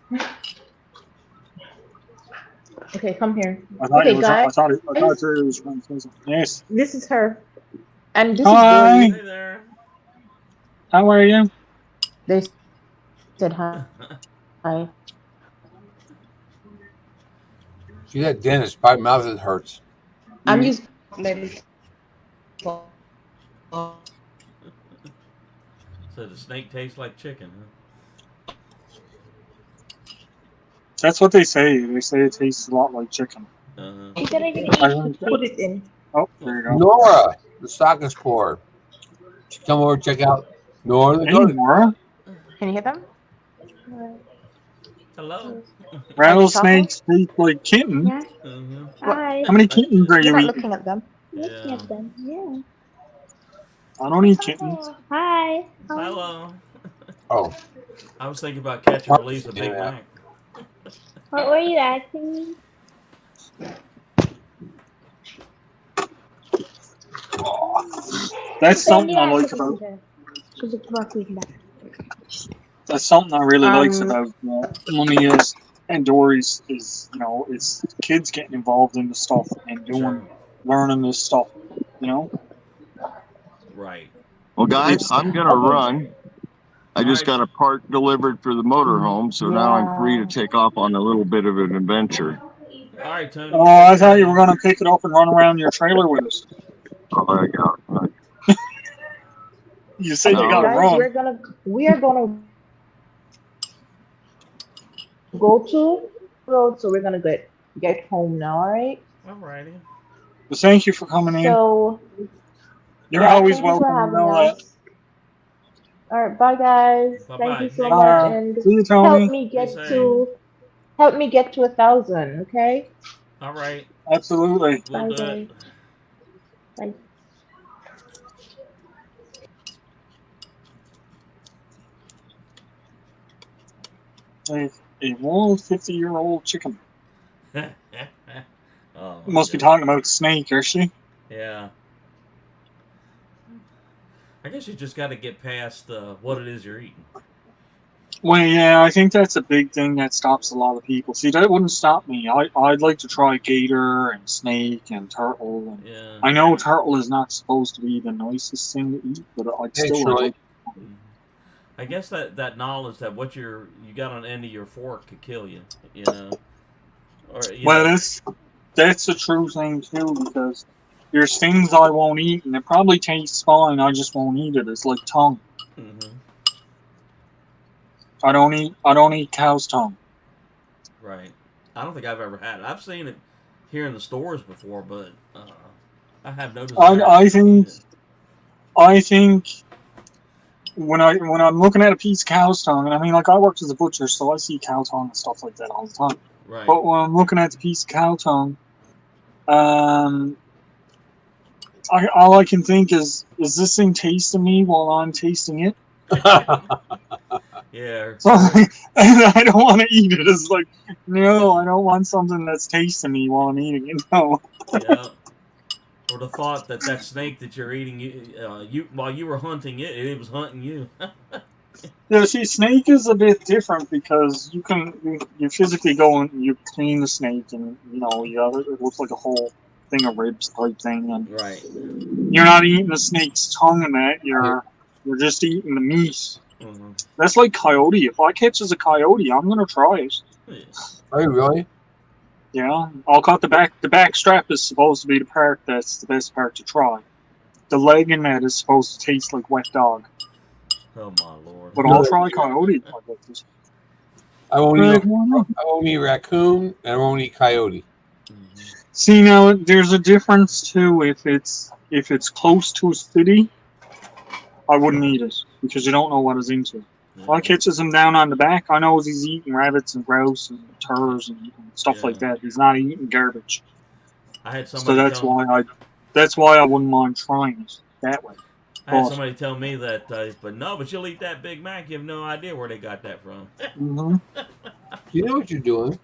Okay, come here. I thought Okay, it was. guys. I thought it was. Yes. This is her, and this Hi. is Hey there. How are you? They said hi. Hi. She's at dentist. My mouth hurts. I'm using maybe. So the snake tastes like chicken, huh? That's what they say. They say it tastes a lot like chicken. Uh-huh. You gotta get put it in. Oh, there you go. Nora, the stocking spore. She come over and check out Nora the Hey, goat. Nora. Can you hear them? Hello. Rattlesnakes taste like kittens. Yeah. Mm-hmm. Hi. How many kittens are You're you not eating? looking at them. Looking Yeah. at them. Yeah. I don't eat kittens. Hi. Hello. Oh, I was thinking about catch and release a Big Yeah. Mac. What were you asking me? That's something I Penny like has about. to She's a working back. That's something I really likes Um, about Monia's and Dory's is, it's kids getting involved in the stuff and Sure. learning this stuff, Right. Well, guys, It's I'm gonna run. I just All got a part delivered for the motorhome, so now I'm free to yeah. take off on a little bit of an adventure. All right, Tony. Oh, I thought you were gonna pick it up and run around your trailer with us. Oh, I got You said you No. gotta Guys, run. we are gonna go to road, so we're gonna get home now, all right? All righty. Well, thank you for coming in. So You're yeah, always thank you for welcome. You having know that. us. All right, bye guys. Bye-bye. Thank you so Thank much, you. and See you, help Tony. me Be safe. help me get to 1,000, okay? All right. Absolutely. We'll Bye do it. guys. Bye. A wall 50-year-old chicken. Oh, Must be goodness. talking about Snake, is she? Yeah. I guess you just got to get past what it is you're eating. Well, yeah, I think that's a big thing that stops a lot of people. See, that wouldn't stop me. I'd like to try gator and snake and turtle. And Yeah. I know turtle is not supposed to be the nicest thing to eat, but I'd Hey, still Troy. like. I guess that knowledge that what you got on the end of your fork could kill you, Or Well, that's a true thing too, because there's things I won't eat, and it probably tastes fine. I just won't eat it. It's like tongue. Mhm. I don't eat cow's tongue. Right. I don't think I've ever had it. I've seen it here in the stores before, but I have no desire. I think when I'm looking at a piece of cow's tongue, and I mean, like, I worked as a butcher, so I see cow tongue and stuff like that all the time. Right. But when I'm looking at the piece of cow tongue, all I can think is this thing tasting me while I'm tasting it? Yeah. So I don't want to eat it. It's like, no, I don't want something that's tasting me while I'm eating it. No. Yeah. Or the thought that snake that you're eating, you while you were hunting it, it was hunting you. Yeah, see, snake is a bit different because you physically go and you clean the snake, and it looks like a whole thing of ribs type thing, and Right. you're not eating the snake's tongue and that. You're just eating the meat. Mhm. That's like coyote. If I catch as a coyote, I'm gonna try it. Yeah. Are you really? Yeah, I'll cut the back. The back strap is supposed to be the part that's the best part to try. The leg in that is supposed to taste like wet dog. Oh my lord. But I'll try coyote. if I get this. I won't eat raccoon, and I won't eat coyote. Mhm. See, now there's a difference too. If it's close to a city, I wouldn't eat it because you don't know what it's into. If I catches him down on the back, I know he's eating rabbits and grouse and turds and stuff like that. He's not eating garbage. I had So somebody that's why I wouldn't mind trying it that way. I had somebody tell me that, but you'll eat that Big Mac. You have no idea where they got that from. Mm-hmm. You know what you're doing.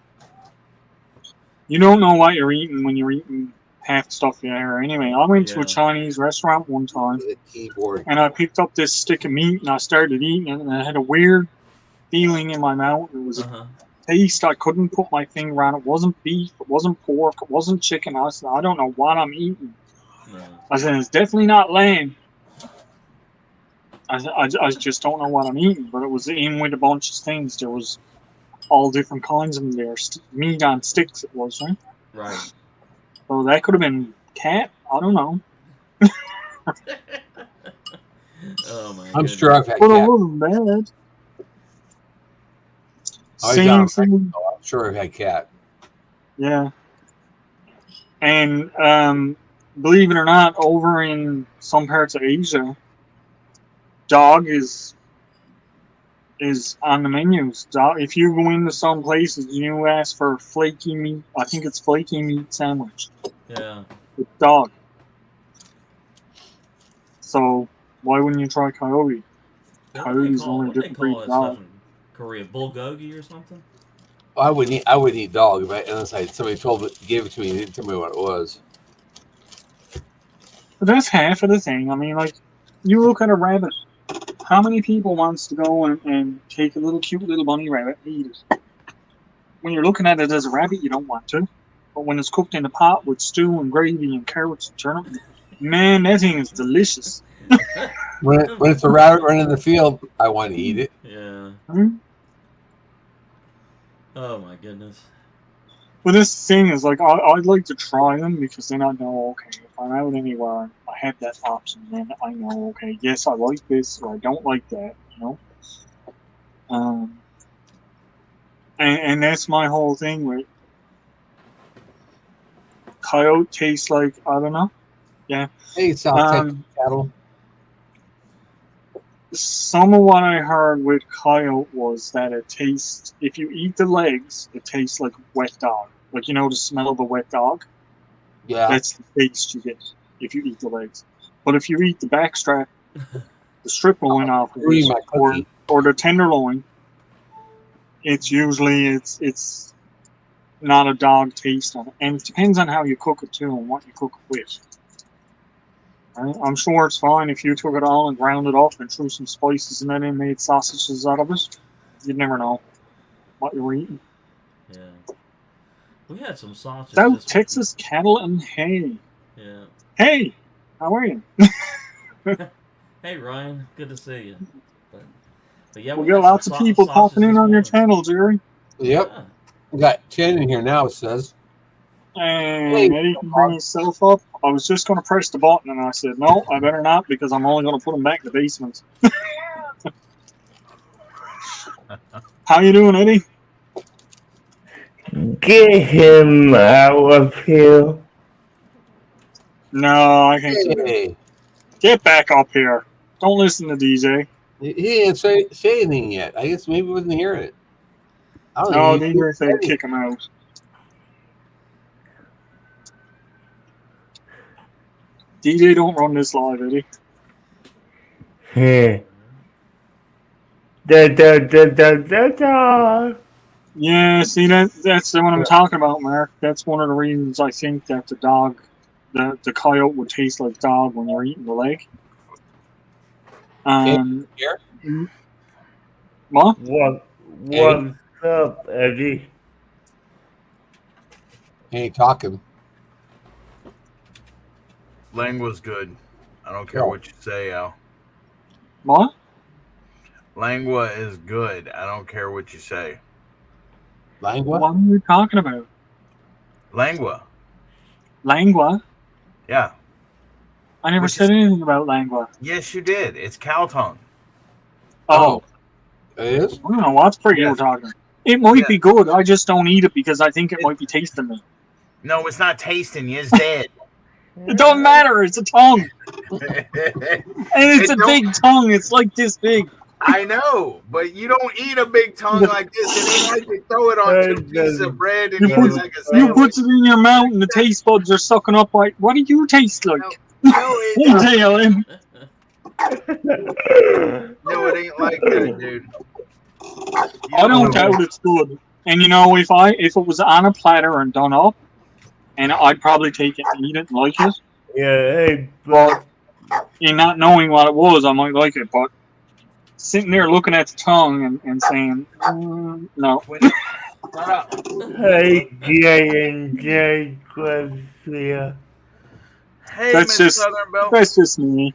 You don't know what you're eating when you're eating half stuff there. Anyway, I went to a Chinese restaurant one time, The keyboard. and I picked up this stick of meat, and I started eating it, and I had a weird feeling in my mouth. It was a taste I couldn't put my finger on. It wasn't beef, it wasn't pork, it wasn't chicken. I said, I don't know what I'm eating. No. I said, it's definitely not lamb. I just don't know what I'm eating, but it was in with a bunch of things. There was all different kinds of them there. Meat on sticks it was, right? Right. So that could have been cat. I don't know. Oh my. I'm sure I've had But it cat. wasn't bad. Oh, Same thing. Oh, I'm sure I've had cat. Yeah. And believe it or not, over in some parts of Asia, dog is on the menus. Dog, if you go into some places and you ask for flaky meat, I think it's flaky meat sandwich. Yeah. With dog. So why wouldn't you try coyote? Coyote's only a What they different breed call of that stuff dog. in Korea? Bulgogi or something? I wouldn't eat dog unless somebody gave it to me and didn't tell me what it was. But that's half of the thing. I mean, like, you look at a rabbit. How many people wants to go and take a little cute little bunny rabbit and eat it? When you're looking at it as a rabbit, you don't want to. But when it's cooked in a pot with stew and gravy and carrots and turnip, man, that thing is delicious. When it's a rabbit running in the field, I want to eat it. Yeah. Hmm? Oh my goodness. But this thing is like, I'd like to try them because then I know, okay, if I'm out anywhere and I have that option, then I know, okay, yes, I like this or I don't like that, you know? And that's my whole thing with coyote tastes like, I don't know. Yeah. Hey, South Texas cattle. Some of what I heard with coyote was that it tastes, if you eat the legs, it tastes like wet dog. Like, you know, the smell of a wet dog? Yeah. That's the taste you get if you eat the legs. But if you eat the back strap, the strip loin off of it, or the tenderloin, it's usually, it's not a dog taste on it. And it depends on how you cook it too and what you cook it with. Right? I'm sure it's fine if you took it all and ground it up and threw some spices and then made sausages out of it. You'd never know what you were eating. Yeah. We had some sausage. South Texas cattle and hay. Yeah. Hey, how are you? Hey Ryan, good to see you. But yeah, we got lots of people popping in on your channel, Jerry. Yep. Yeah. We got 10 in here now, it says. And Eddie can bring himself up. I was just going to press the button, and I said, no, I better not, because I'm only going to put him back in the basement. How you doing, Eddie? Get him out of here. No, I can't do that. Get back up here. Don't listen to DJ. He didn't say anything yet. I guess maybe he wasn't hearing it. I don't No, know. DJ said kick him out. DJ, don't run this live, Eddie. Yeah. Da. Yeah, see, that's what I'm talking about, Mark. That's one of the reasons I think that the the coyote would taste like dog when you're eating the leg. Here? What? What's up, Eddie? He ain't talking. Langua's good. I don't care what you say, Al. What? Lengua is good. I don't care what you say. Lengua? What are you talking about? Lengua. Lengua? Yeah. I never said anything about lengua. Yes, you did. It's cow tongue. Oh. It is? I don't know what's pretty you're talking. It might be good. I just don't eat it because I think it might be tasting me. No, it's not tasting you. It's dead. It don't matter. It's a tongue. And it's a big tongue. It's like this big. I know, but you don't eat a big tongue like this. It ain't like you throw it on 2 pieces of bread and eat it like a You sandwich. put it in your mouth and the taste buds are sucking up like, what do you taste like? No, JLM. No, it ain't like that, dude. I don't doubt it's good. And you know, if it was on a platter and done up, and I'd probably take it and eat it and like it. Yeah, hey, but in not knowing what it was, I might like it. But sitting there looking at the tongue and saying, no. Hey, J&J Garcia. Hey, That's just me.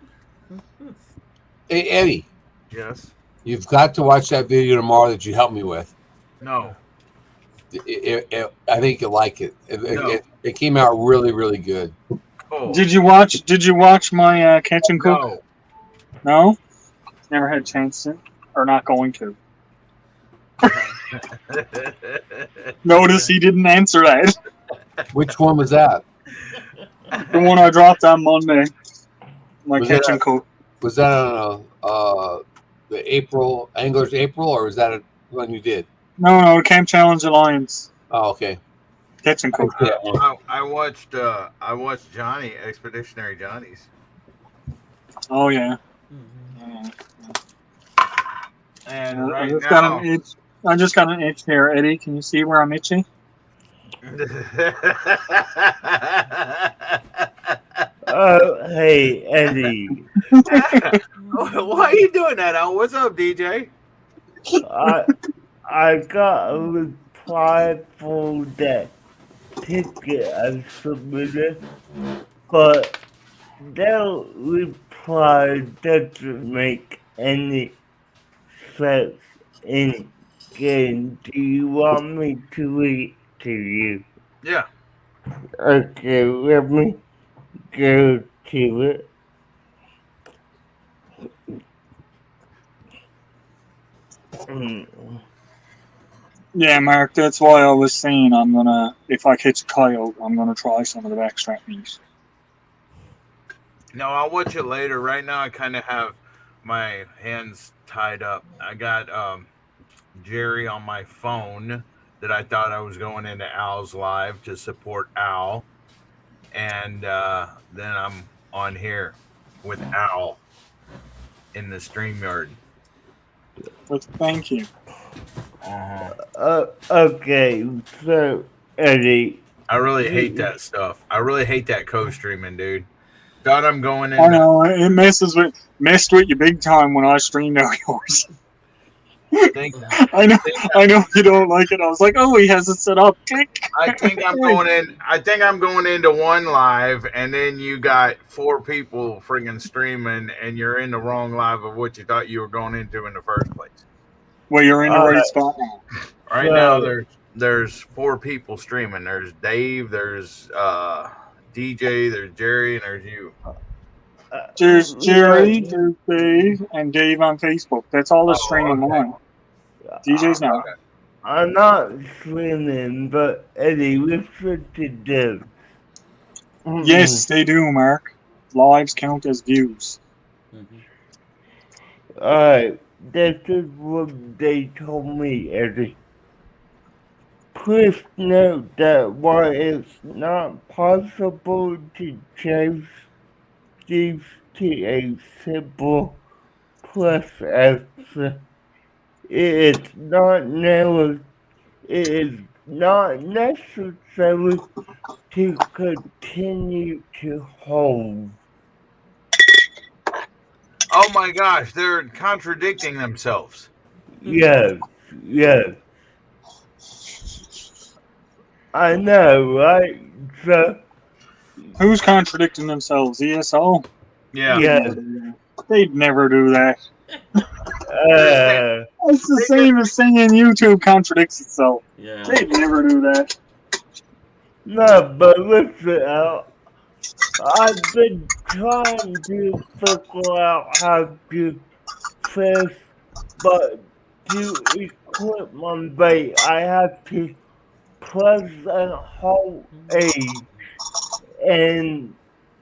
Hey, Eddie. Yes. You've got to watch that video tomorrow that you helped me with. No. I think you'll like it. It came out really, really good. Cool. Did you watch my catch and cook? No? Never had a chance to, or not going to. Notice he didn't answer that. Which one was that? The one I dropped on Monday. My catch and cook. Was that on the April Anglers April, or was that a one you did? No, Camp Challenge Alliance. Oh, okay. Catch and cook. I watched Johnny, Expeditionary Johnny's. Oh yeah. And right I just got an itch here, Eddie. Can you see where I'm itchy? Oh, hey, Eddie. Why are you doing that, Al? What's up, DJ? I got a reply for that ticket I submitted, but that reply doesn't make any sense in game. Do you want me to read to you? Yeah. Okay, let me go to it. Yeah, Mark, that's why I was saying if I catch a coyote, I'm gonna try some of the backstrap meat. No, I'll watch it later. Right now, I kind of have my hands tied up. I got Jerry on my phone that I thought I was going into Al's live to support Al. And then I'm on here with Al in the StreamYard. But thank you. Okay, so Eddie, I really hate that stuff. I really hate that co-streaming, dude. Thought I'm going in. I know it messed with you big time when I streamed out yours. I know you don't like it. I was like, oh, he has it set up. Click. I think I'm going in. I think I'm going into one live, and then you got 4 people friggin' streaming, and you're in the wrong live of what you thought you were going into in the first place. Well, you're in the right spot now. Right now, there's 4 people streaming. There's Dave, there's DJ, there's Jerry, and there's you. There's Jerry, there's Dave, and Dave on Facebook. That's all the streaming on. DJ's not. Okay. I'm not streaming, but Eddie, what's what to do? Yes, they do, Mark. Lives count as views. Alright, this is what they told me, Eddie. Please note that while it's not possible to change these to a simple plus answer, it is not necessary to continue to hold. Oh my gosh, they're contradicting themselves. Yes. I know, right? So, who's contradicting themselves? ESO? Yeah. They'd never do that. It's the same as saying YouTube contradicts itself. Yeah. They'd never do that. No, but listen, I've been trying to figure out how to fish, but to equip my bait, I have to press and hold H and,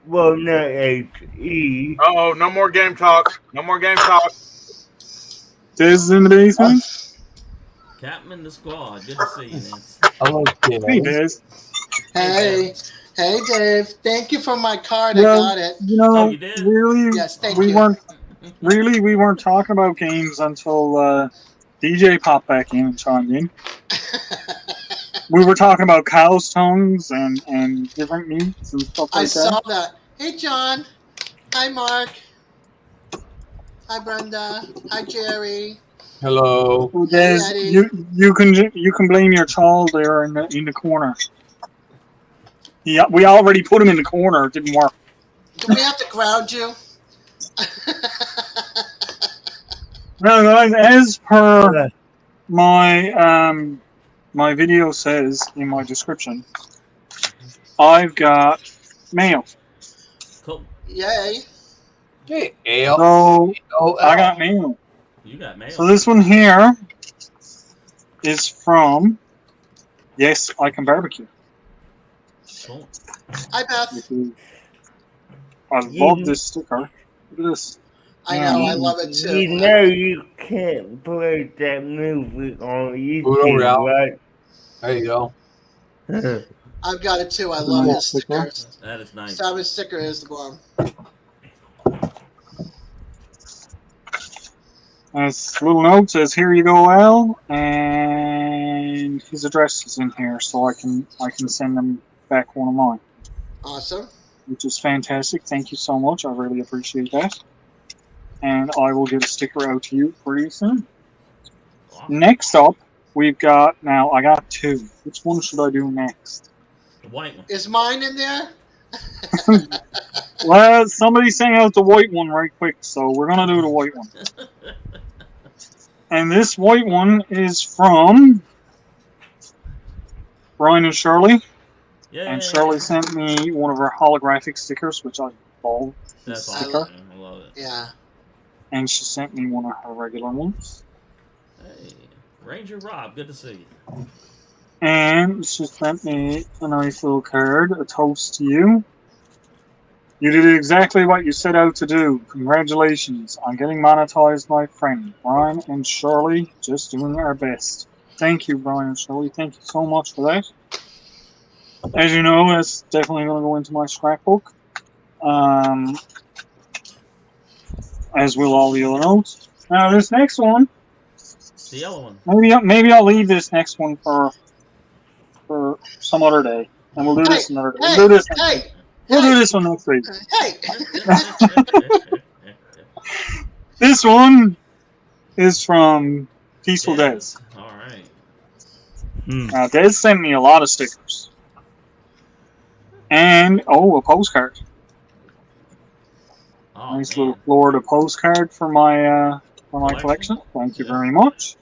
well, not H, E. Oh, no more game talk. No more game talk. Diz is in the basement? Captain in the squad. Good to see you, Nance. Hey, Diz. Hey, Dave. Thank you for my card. Well, I got it. You know, you did? really, Yes, thank we you. weren't talking about games until DJ popped back in and chimed in. We were talking about cow's tongues and different meats and stuff like I that. saw that. Hey, John. Hi, Mark. Hi, Brenda. Hi, Jerry. Hello. Well, Des, Eddie. you can blame your child there in the corner. Yeah, we already put him in the corner. It didn't work. Do we have to ground you? Now, guys, as per my video says in my description, I've got mail. Cool. Yay. Hey, Ale. So I got mail. You got mail. So this one here is from Yes, I Can Barbecue. Cool. Hi, Beth. I love this sticker. Look at this. I know. I love it too. You know you can't play that music on YouTube, right? There you go. I've got it too. I love his stickers. That is nice. Simon's sticker is the bomb. This little note says, "Here you go, Al," and his address is in here, so I can send them back one of mine. Awesome. which is fantastic. Thank you so much. I really appreciate that. And I will get a sticker out to you pretty soon. Next up, we've got, now I got two. Which one should I do next? The white one. Is mine in there? Well, somebody sang out the white one right quick, so we're going to do the white one. And this white one is from Brian and Shirley. Yeah. And Shirley sent me one of her holographic stickers, which I bought. That's sticker. awesome. I love it. Yeah. And she sent me one of her regular ones. Hey, Ranger Rob, good to see you. And she sent me a nice little card, a toast to you. You did exactly what you set out to do. Congratulations on getting monetized, my friend. Brian and Shirley, just doing our best. Thank you, Brian and Shirley. Thank you so much for that. As you know, that's definitely going to go into my scrapbook. As will all the other notes. Now, this next one. The yellow one. Maybe I'll leave this next one for some other day, and we'll do this another day. We'll do this. We'll do this one next week. Hey. This one is from Peaceful Des. All right. Now, Des sent me a lot of stickers, and a postcard. Oh, Nice little Florida postcard for my collection. Thank you very much.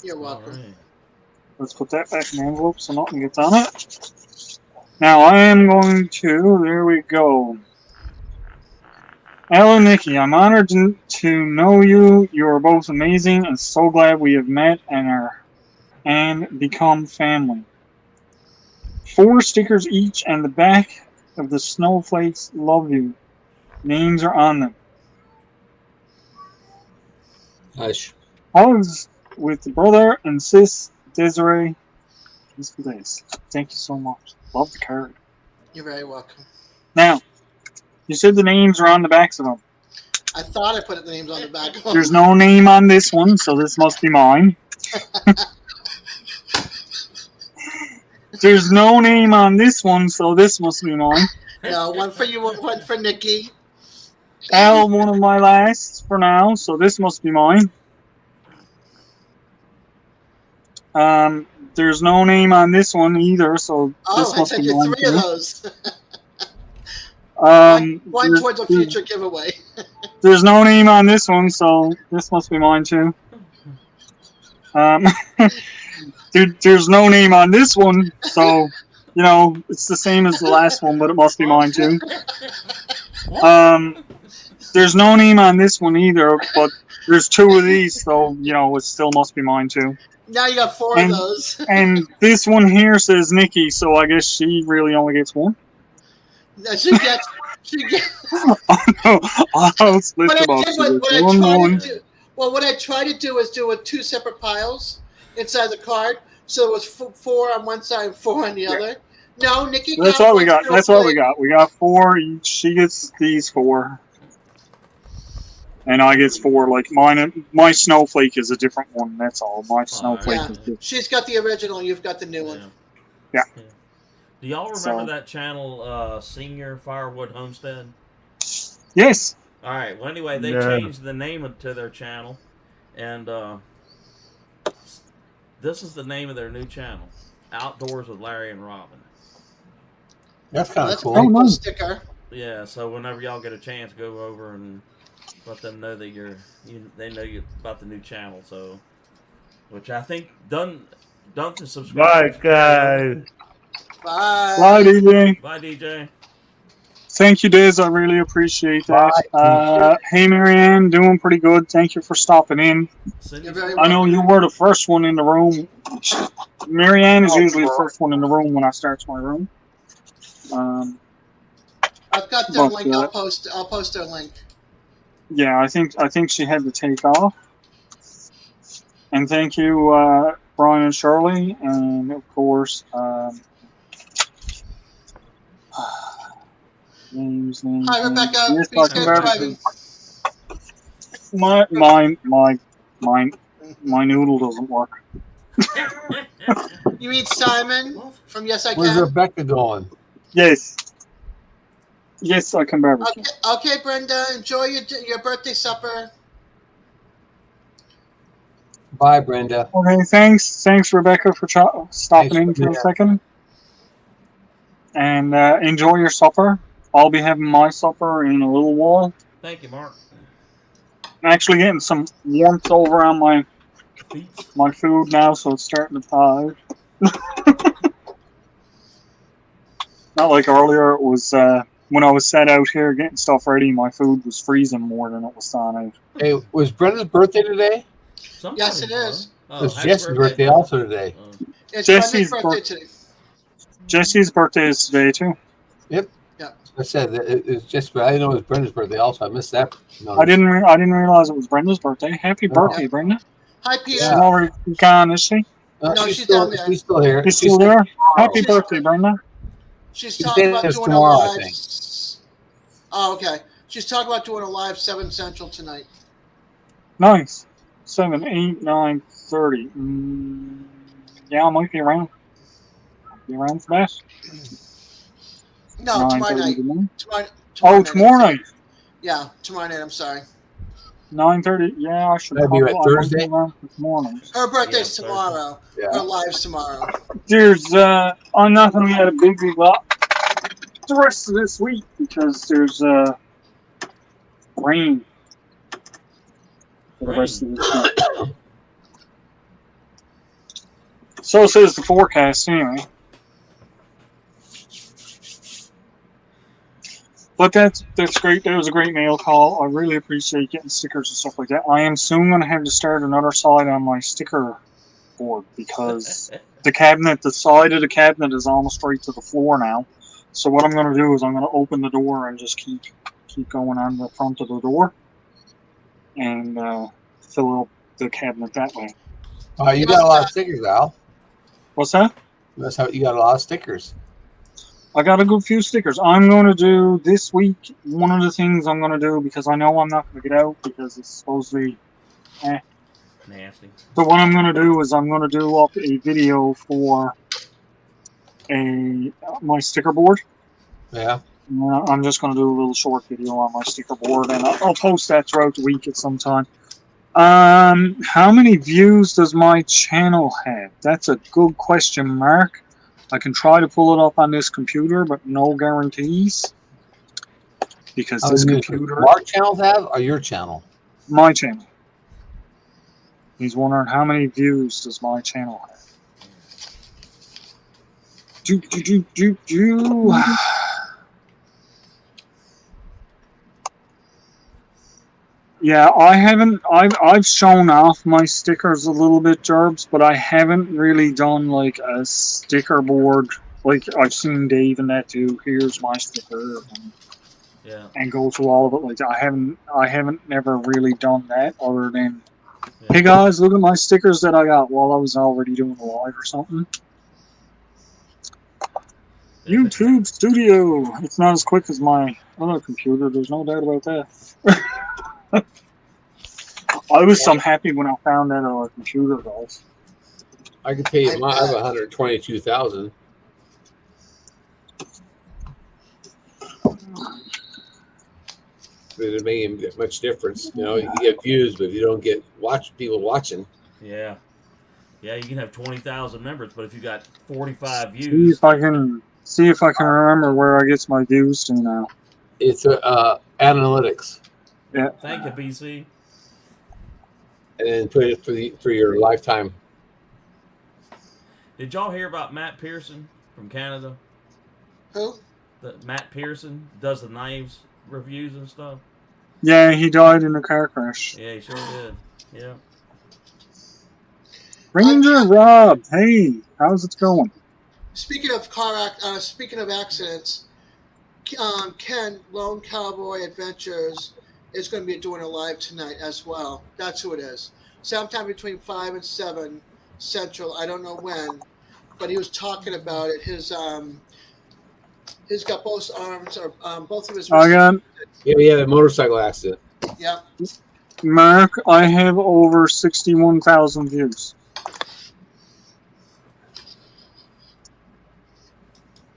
You're welcome. Right. Let's put that back in the envelope so nothing gets on it. Now I am going to, there we go. Hello, Nikki. I'm honored to know you. You are both amazing and so glad we have met and become family. 4 stickers each and the back of the snowflakes love you. Names are on them. Hush. Hugs with the brother and sis Desiree. Thank you so much. Love the card. You're very welcome. Now, you said the names are on the backs of them. I thought I put the names on the back. There's no name on this one, so this must be mine. There's no name on this one, so this must be mine. No, one for you, one for Nikki. L, one of my last for now, so this must be mine. There's no name on this one either, so this I must sent be you mine 3 too. of those. One towards a there's- future giveaway. There's no name on this one, so this must be mine too. There's no name on this one, so it's the same as the last one, but it must be mine too. There's no name on this one either, but there's 2 of these, so it still must be mine too. Now you got 4 of those. And this one here says Nikki, so I guess she really only gets 1. She gets. I'll split them up. So there's one. What I try to do is do 2 separate piles inside the card, so it was 4 on one side and 4 on the other. No, Nikki. That's what we got. That's what we got. We got 4 each. She gets these 4. And I get 4. Like my snowflake is a different one. That's all. My snowflake is different. She's got the original. You've got the new one. Yeah. Do y'all remember that channel, Senior Firewood Homestead? Yes. All right. Well, anyway, they Yeah. changed the name to their channel, and this is the name of their new channel, Outdoors with Larry and Robin. That's kind of That's a cool. pretty cool sticker. Yeah. So whenever y'all get a chance, go over and let them know that they know you about the new channel. So, which I think done to subscribe. Bye, guys. Bye. Bye, DJ. Bye, DJ. Thank you, Diz. I really appreciate that. Hey, Marianne, doing pretty good. Thank you for stopping in. You're very I know welcome. you were the first one in the room. Marianne is usually the first one in the room when I start my room. I've got their But, link. I'll post their link. Yeah, I think she had to take off. And thank you, Brian and Shirley, and of course, names. Hi, Rebecca. Yes, Be I safe can bear driving. my noodle doesn't work. You mean Simon from Yes I Where's Can? Rebecca going? Yes. Yes, I can barbecue. Okay, Brenda. Enjoy your birthday supper. Bye, Brenda. Okay, thanks. Thanks, Rebecca, for stopping in for a second. And enjoy your supper. I'll be having my supper in a little while. Thank you, Mark. I'm actually getting some warmth over on my food now, so it's starting to thaw out. Not like earlier. It was when I was set out here getting stuff ready. My food was freezing more than it was thawing out. Hey, was Brenda's birthday today? Yes, it is. It's Jesse's birthday also today. It's Jesse's Brenda's birthday today. Jesse's birthday is today too. Yep. Yeah. I said it's just. I didn't know it was Brenda's birthday. Also, I missed that. I didn't realize it was Brenda's birthday. Happy birthday, Brenda! Hi, Pierre. She's already gone, is she? No, she's down there. She's still here. She's still there. Happy birthday, Brenda! She's talking about doing tomorrow, a I live. think. Oh, okay. She's talking about doing a live 7 Central tonight. Nice. 7, 8, 9, 30. Yeah, I might be around. Be around for that. No, tomorrow 9:30 night. in the morning. Tomorrow Night. Yeah, tomorrow night. I'm sorry. 9:30. Yeah, I should. That'd be probably- what, I might Thursday? be around this morning. Her birthday's tomorrow. Yeah. Her live's tomorrow. There's I'm not gonna get a busy lot the rest of this week because there's rain for the rest of this week. So says the forecast anyway. But that's great. That was a great mail call. I really appreciate getting stickers and stuff like that. I am soon going to have to start another side on my sticker board because the side of the cabinet is almost straight to the floor now. So what I'm going to do is I'm going to open the door and just keep going on the front of the door and fill up the cabinet that way. You got a lot of stickers, Al. What's that? That's how you got a lot of stickers. I got a good few stickers. I'm going to do this week. One of the things I'm going to do because I know I'm not going to get out because it's supposed to be nasty. So what I'm going to do is I'm going to do up a video for my sticker board. Yeah. I'm just going to do a little short video on my sticker board, and I'll post that throughout the week at some time. How many views does my channel have? That's a good question, Mark. I can try to pull it up on this computer, but no guarantees. Because this computer... Mark channels have, or your channel? My channel. He's wondering how many views does my channel have. Yeah, I haven't. I've shown off my stickers a little bit, Jerbs, but I haven't really done like a sticker board. Like I've seen Dave and that too. Here's my sticker, and go through all of it. Like I haven't never really done that other than, hey guys, look at my stickers that I got while I was already doing a live or something. YouTube Studio. It's not as quick as my other computer. There's no doubt about that. I was so happy when I found that on our computer, guys. I can tell you, I have 122,000. It doesn't make much difference. You know, you get views, but if you don't get people watching. Yeah. Yeah, you can have 20,000 members, but if you got 45 views. See if I can remember where I get my views to now. It's analytics. Yeah. Thank you, BC. And then put it for your lifetime. Did y'all hear about Matt Pearson from Canada? Who? Matt Pearson does the knives reviews and stuff. Yeah, he died in a car crash. Yeah, he sure did. Yeah. Ranger Rob, hey, how's it going? Speaking of accidents, Ken Lone Cowboy Adventures is going to be doing a live tonight as well. That's who it is. Sometime between 5 and 7 Central. I don't know when, but he was talking about it. He's got both arms or both of his. Yeah, he had a motorcycle accident. Yeah. Mark, I have over 61,000 views.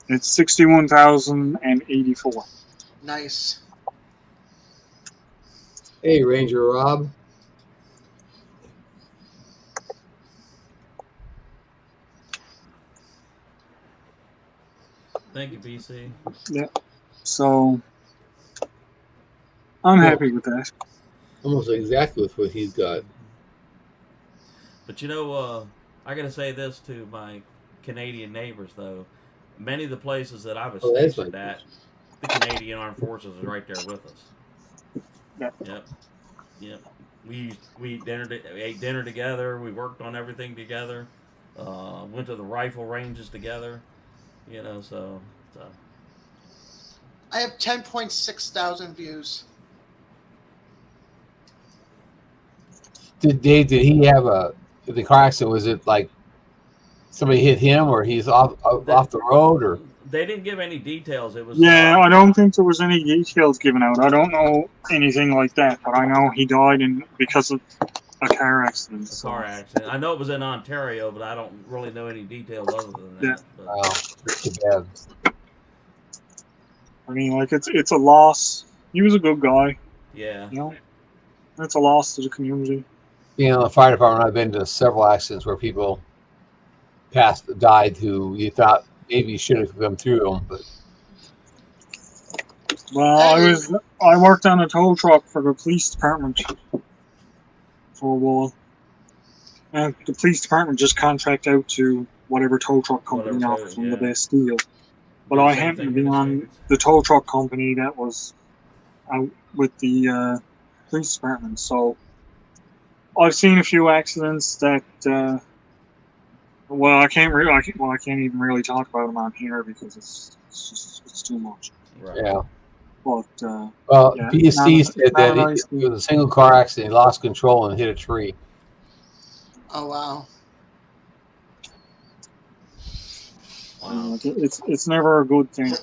It's 61,084. Nice. Hey, Ranger Rob. Thank you, BC. Yeah. So I'm happy with that. Almost exactly with what he's got. But I gotta say this to my Canadian neighbors though. Many of the places that I was Oh, that's stationed at, the Canadian Armed Forces is right there with us. Yep. Yep. We ate dinner together. We worked on everything together. Went to the rifle ranges together. So. I have 10.6 thousand views. Did he have the car accident? Was it like somebody hit him, or he's off the road, or? They didn't give any details. It was Yeah, I don't think there was any details given out. I don't know anything like that, but I know he died because of a car accident. Car accident. I know it was in Ontario, but I don't really know any details other than that. Yeah. But. Wow, that's too bad. I mean, like it's a loss. He was a good guy. Yeah. It's a loss to the community. Being on the fire department, I've been to several accidents where people died who you thought maybe you should have come through them, but. Well, I worked on a tow truck for the police department for a while, and the police department just contract out to whatever tow truck company offers them the best deal. But I happened to be on the tow truck company that was out with the police department, so I've seen a few accidents that. I can't even really talk about them on here because it's too much. Right. Yeah. But BC said that it was a single car accident. He lost control and hit a tree. Oh wow! Wow. It's never a good thing.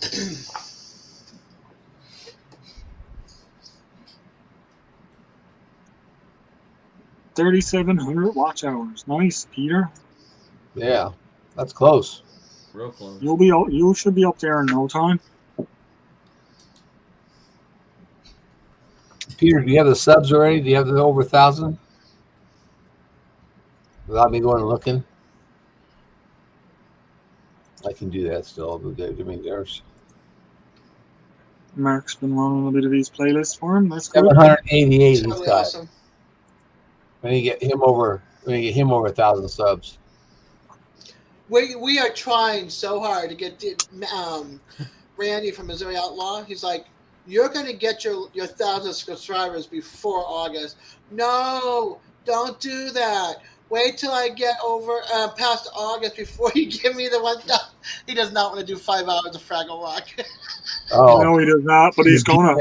3,700 watch hours. Nice, Peter. Yeah, that's close. Real close. You should be up there in no time. Peter, do you have the subs already? Do you have the over 1,000? Without me going and looking? I can do that still, but there's Mark's been running a bit of these playlists for him. That's good. 788 he's Totally got. awesome. When you get him over 1,000 subs. We are trying so hard to get Randy from Missouri Outlaw. He's like, you're going to get your 1,000 subscribers before August. No, don't do that. Wait till I get over past August before you give me the 1,000. He does not want to do 5 hours of Fraggle Rock. Oh, no, he does not, but he's gonna.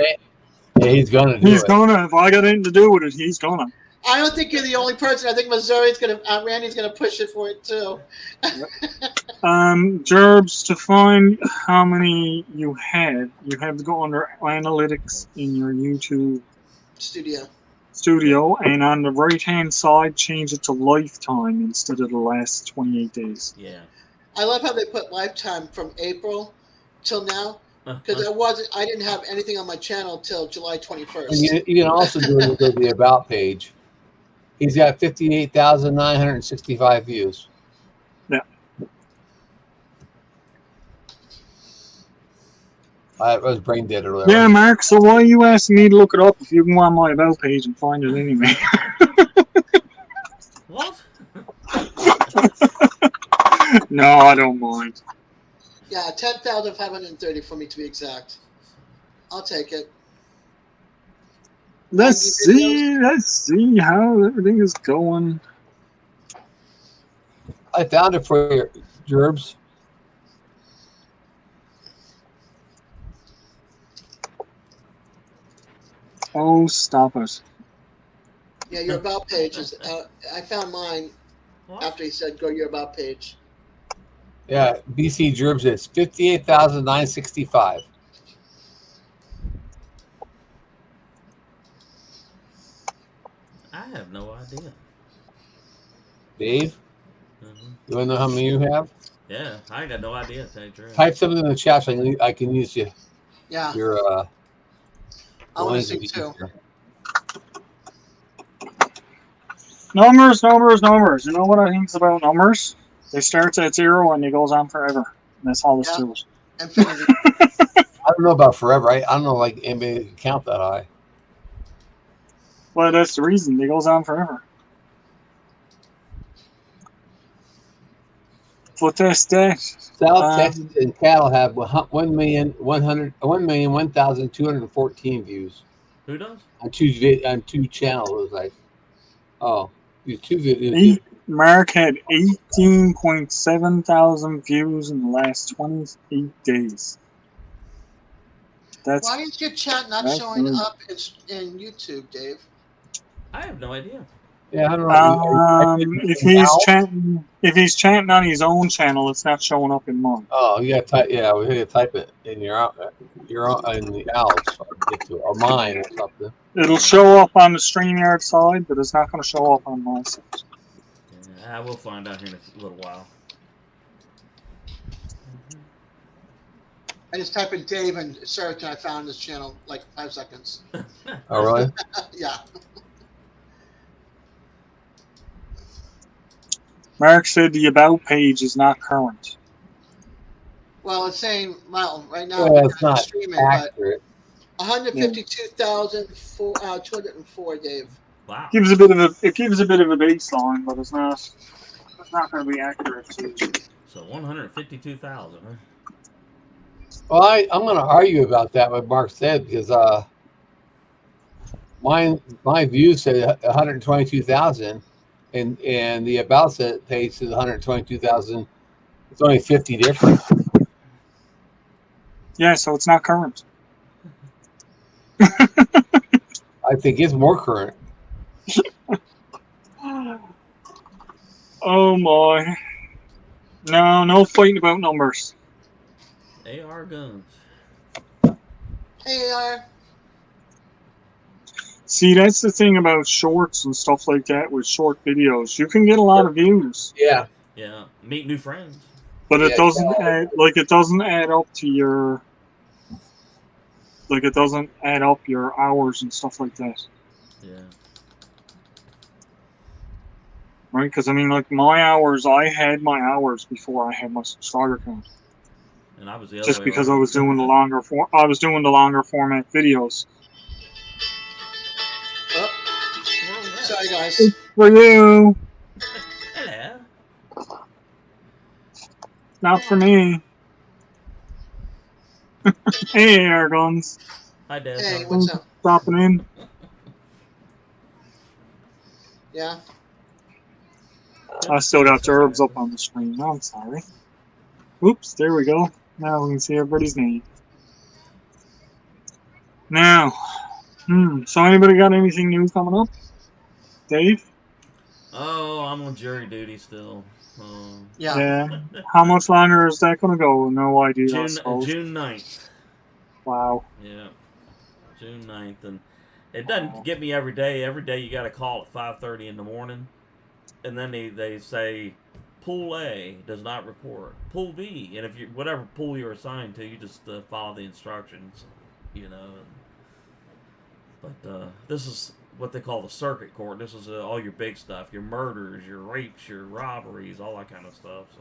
Yeah, he's gonna. He's gonna. If I got anything to do with it, he's gonna. I don't think you're the only person. I think Randy's gonna push it for it too. Gerbs, to find how many you have to go under analytics in your YouTube studio, and on the right hand side, change it to lifetime instead of the last 28 days. Yeah. I love how they put lifetime from April till now, because I didn't have anything on my channel till July 21st. And you can also do it with the About page. He's got 58,965 views. Yeah. I was brain dead earlier. Yeah, Mark, so why are you asking me to look it up if you can go on my About page and find it anyway? What? No, I don't mind. Yeah, 10,530 for me to be exact. I'll take it. Let's see how everything is going. I found it for you, Gerbs. Oh, stop it. Yeah, your About page is. I found mine after he said go your About page. Yeah, BC Gerbs is 58,965. I have no idea. Dave, you want to know how many you have? Yeah, I got no idea. To tell you the truth. Type something in the chat so I can use you. Yeah. Your I want to see too. Numbers. You know what I think about numbers? They start at 0 and it goes on forever. And that's all this Yeah. is. Infinity. I don't know about forever. I don't know like anybody can count that high. Well, that's the reason. It goes on forever. But that's that. South Texas and cattle have 1,101,214 views. Who does? On two channels. It was like, oh, these two videos. Mark had 18.7 thousand views in the last 28 days. That's Why is your chat not that's showing good. up in YouTube, Dave? I have no idea. Yeah, I don't know. If he's chanting on his own channel, it's not showing up in mine. Oh, you got to type. Yeah, we had to type it in your in the owls so I can get to it, or mine or something. It'll show up on the StreamYard side, but it's not going to show up on my side. Yeah, I will find out here in a little while. I just typed in Dave and search, and I found this channel like 5 seconds. Oh, really? Yeah. Mark said the About page is not current. Well, it's saying, well, right now Well, it's not streaming, accurate. but 152,204, Dave. Wow. Gives a bit of a baseline, but it's not going to be accurate. So 152,000, huh? Well, I'm going to argue about that what Mark said because my views say 122,000, and the About page says 122,000. It's only 50 different. Yeah, so it's not current. I think it's more current. Oh my! No fighting about numbers. AR guns. Hey, See, that's the thing about shorts and stuff like that with short videos. You can get a lot of views. Yeah. Yeah. Meet new friends. But it doesn't add up to your it doesn't add up your hours and stuff like that. Yeah. Right? Because I mean, like I had my hours before I had my subscriber count. And I was the other Just way because around. I was doing the longer format videos. Oh, sorry, guys. It's for you. Hello. Not for me. Hey, air guns. Hi, Dad. Hey, what's up? Stopping in. Yeah. I still got Gerbs up on the screen. No, I'm sorry. Oops, there we go. Now we can see everybody's name. Now, so anybody got anything new coming up? Dave? Oh, I'm on jury duty still. Yeah. How much longer is that going to go? No idea. I suppose. June 9th. Wow. Yeah. June 9th. And it doesn't get me every day. Every day you got to call at 5:30 in the morning. And then they say, Pool A does not report. Pool B. And if you whatever pool you're assigned to, you just follow the instructions, you know. But this is what they call the circuit court. This is all your big stuff, your murders, your rapes, your robberies, all that kind of stuff. So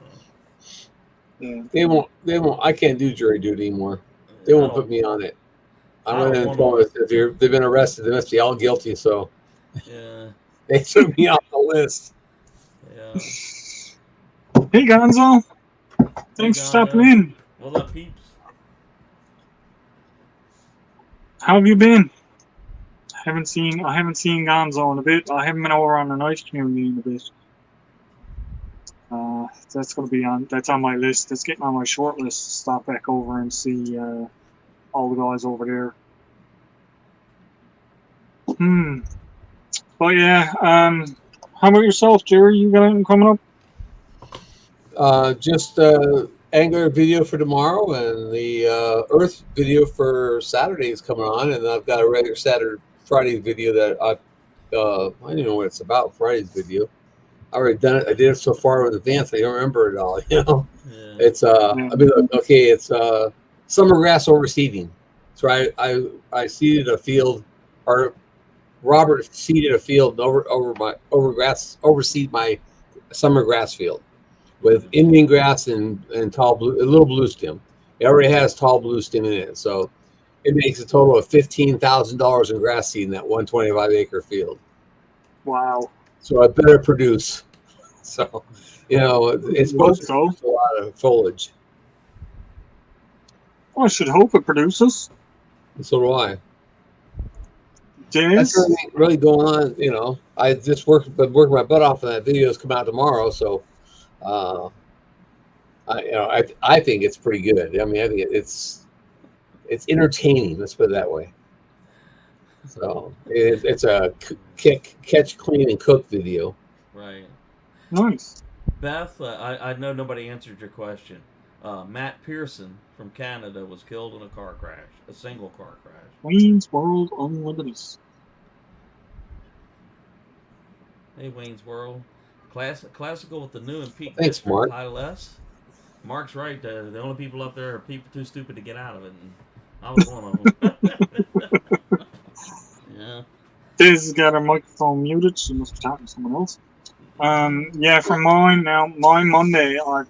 yeah. They won't. I can't do jury duty anymore. They won't put me on it. I went in and told them if they've been arrested, they must be all guilty. So yeah, they took me off the list. Yeah. Hey, Gonzo. Thanks for stopping in. What's up, peeps? How have you been? I haven't seen Gonzo in a bit. I haven't been over on the knife community in a bit. That's on my list. That's getting on my short list to stop back over and see all the guys over there. But yeah, how about yourself, Jerry? You got anything coming up? Just Angler video for tomorrow, and the Earth video for Saturday is coming on, and I've got a regular Friday video that I don't know what it's about. Friday's video. I already done it. I did it so far in advance. I don't remember it all. You know, it's it's summer grass overseeding. So I seeded a field, or Robert seeded a field overseed my summer grass field with Indian grass and tall blue, a little blue stem. It already has tall blue stem in it, so it makes a total of $15,000 in grass seed in that 125-acre field. Wow. So I better produce. So, it's supposed to produce a lot of foliage. Well, I should hope it produces. And so do I. Yes. That's really going on. I just been working my butt off, and that video's come out tomorrow. So, I think it's pretty good. I mean, I think it's entertaining. Let's put it that way. So it's a catch, clean, and cook video. Right. Nice. Beth, I know nobody answered your question. Matt Pearson from Canada was killed in a car crash, a single car crash. Wayne's World Unlimited. Hey, Wayne's World. Classical with the new and peak. Thanks, Mark. High less. Mark's right. The only people up there are people too stupid to get out of it. And I was one of them. Yeah. Diz's got her microphone muted. She must be talking to someone else. Yeah, for mine now, my Monday, I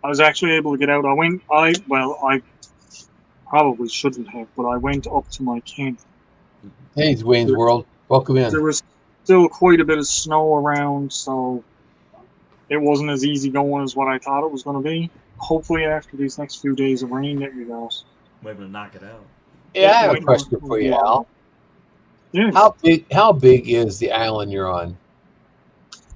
was actually able to get out. I probably shouldn't have, but I went up to my camp. Hey, it's Wayne's World. Welcome in. There was still quite a bit of snow around, so it wasn't as easy going as what I thought it was going to be. Hopefully, after these next few days of rain that we got, we're able to knock it out. Yeah, I have a question for you, Al. Yeah. How big is the island you're on?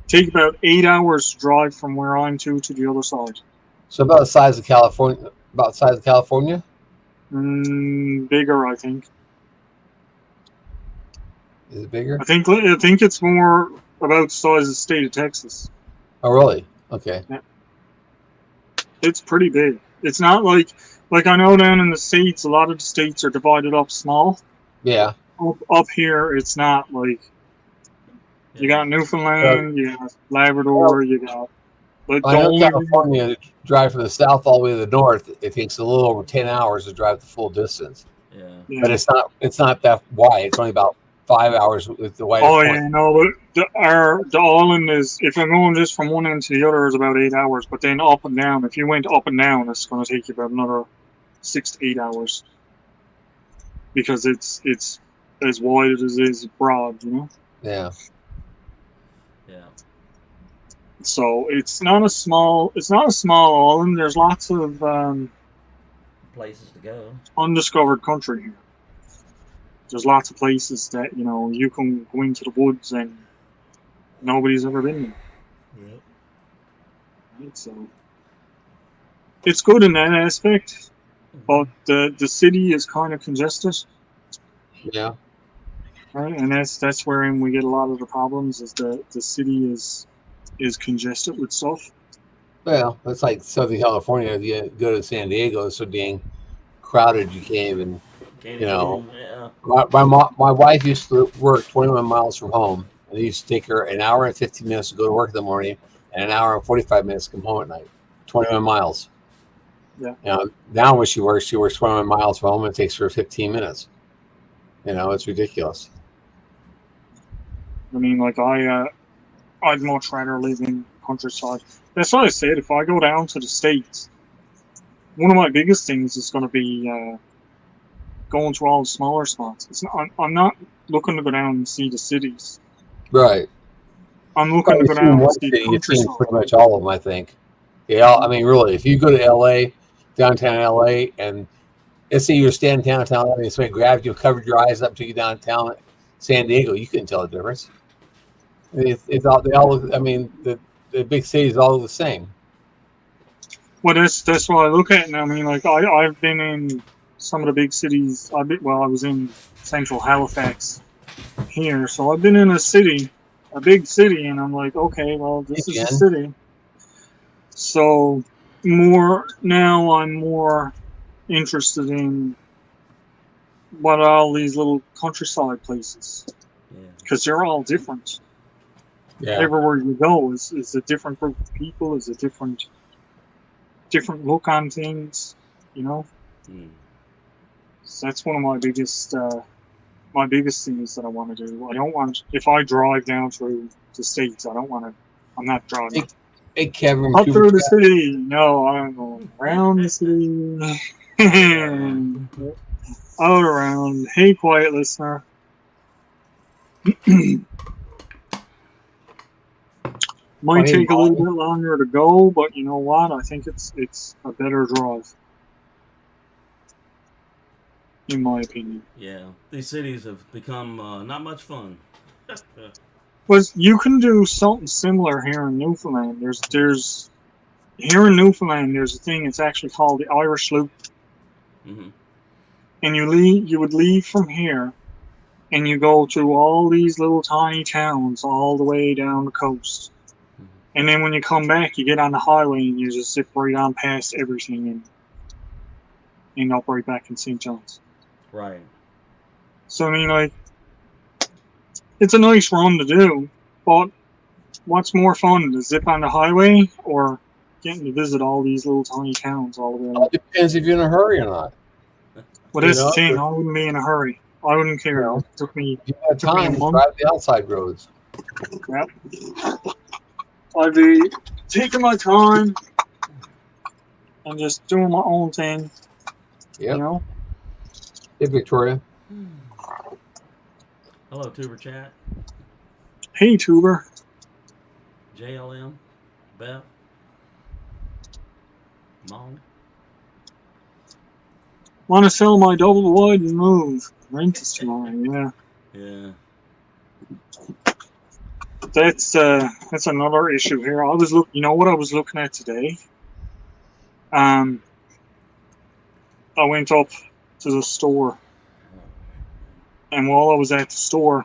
Take about 8 hours to drive from where I'm to the other side. So about the size of California. About the size of California? Bigger, I think. Is it bigger? I think it's more about the size of the state of Texas. Oh, really? Okay. Yeah. It's pretty big. It's not like I know down in the States, a lot of the states are divided up small. Yeah. Up here, it's not like you got Newfoundland, you got Labrador, you got. But I know California, to drive from the south all the way to the north, it takes a little over 10 hours to drive the full distance. Yeah. But it's not that wide. It's only about 5 hours with the widest point. Yeah, no, but the island is, if I'm going just from one end to the other, is about 8 hours. But then up and down, if you went up and down, it's going to take you about another 6 to 8 hours. Because it's as wide as it is broad, Yeah. Yeah. So it's not a small island. There's lots of places to go. Undiscovered country here. There's lots of places that you can go into the woods and nobody's ever been there. Yep. Right, so it's good in that aspect, but the city is kind of congested. Yeah. Right, and that's wherein we get a lot of the problems. Is the city is congested with stuff. Well, it's like Southern California. If you go to San Diego, it's so dang crowded you can't even. Yeah. My wife used to work 21 miles from home, and it used to take her an hour and 15 minutes to go to work in the morning, and an hour and 45 minutes to come home at night. 21 miles. Yeah. Now when she works 21 miles from home, and it takes her 15 minutes. It's ridiculous. I mean, like I'd much rather live in countryside. That's why I said if I go down to the States, one of my biggest things is going to be going to all the smaller spots. I'm not looking to go down and see the cities. Right. I'm looking to go down and see the You've seen countryside. pretty much all of them, I think. Yeah, I mean, really, if you go to LA, downtown LA, and let's say you're standing downtown and somebody grabbed you, covered your eyes up, took you downtown San Diego, you couldn't tell the difference. It's all, the big cities all the same. Well, that's what I look at, and I mean, like I've been in some of the big cities. I was in central Halifax here, so I've been in a big city, and I'm like, okay, well, this is a city. So I'm more interested in what are all these little countryside places, because they're all different. Yeah. Everywhere you go is a different group of people, is a different look on things, So that's one of my biggest things that I want to do. I don't want, if I drive down through the states, I don't want to. I'm not driving Hey, Kevin. up through the city. No, I'm going around the city. Out around. Hey, quiet listener. Might take a little bit longer to go, but you know what? I think it's a better drive, in my opinion. Yeah, these cities have become not much fun. But you can do something similar here in Newfoundland. There's here in Newfoundland. There's a thing. It's actually called the Irish Loop, Mm-hmm. and you would leave from here, and you go through all these little tiny towns all the way down the coast. And then when you come back, you get on the highway and you just zip right on past everything and end up right back in St. John's. Right. So, I mean, like, it's a nice run to do, but what's more fun, to zip on the highway or getting to visit all these little tiny towns all the way around? It depends if you're in a hurry or not. Well, that's the thing. I wouldn't be in a hurry. I wouldn't care. It took me, you have time to drive the outside roads. Yep. I'd be taking my time and just doing my own thing. Yep. You know? Hey, Victoria. Hello, Tuber Chat. Hey, Tuber. JLM. Beth. Mom. Want to sell my double wide and move. Rent is too high, yeah. Yeah. That's another issue here. You know what I was looking at today? I went up to the store, and while I was at the store,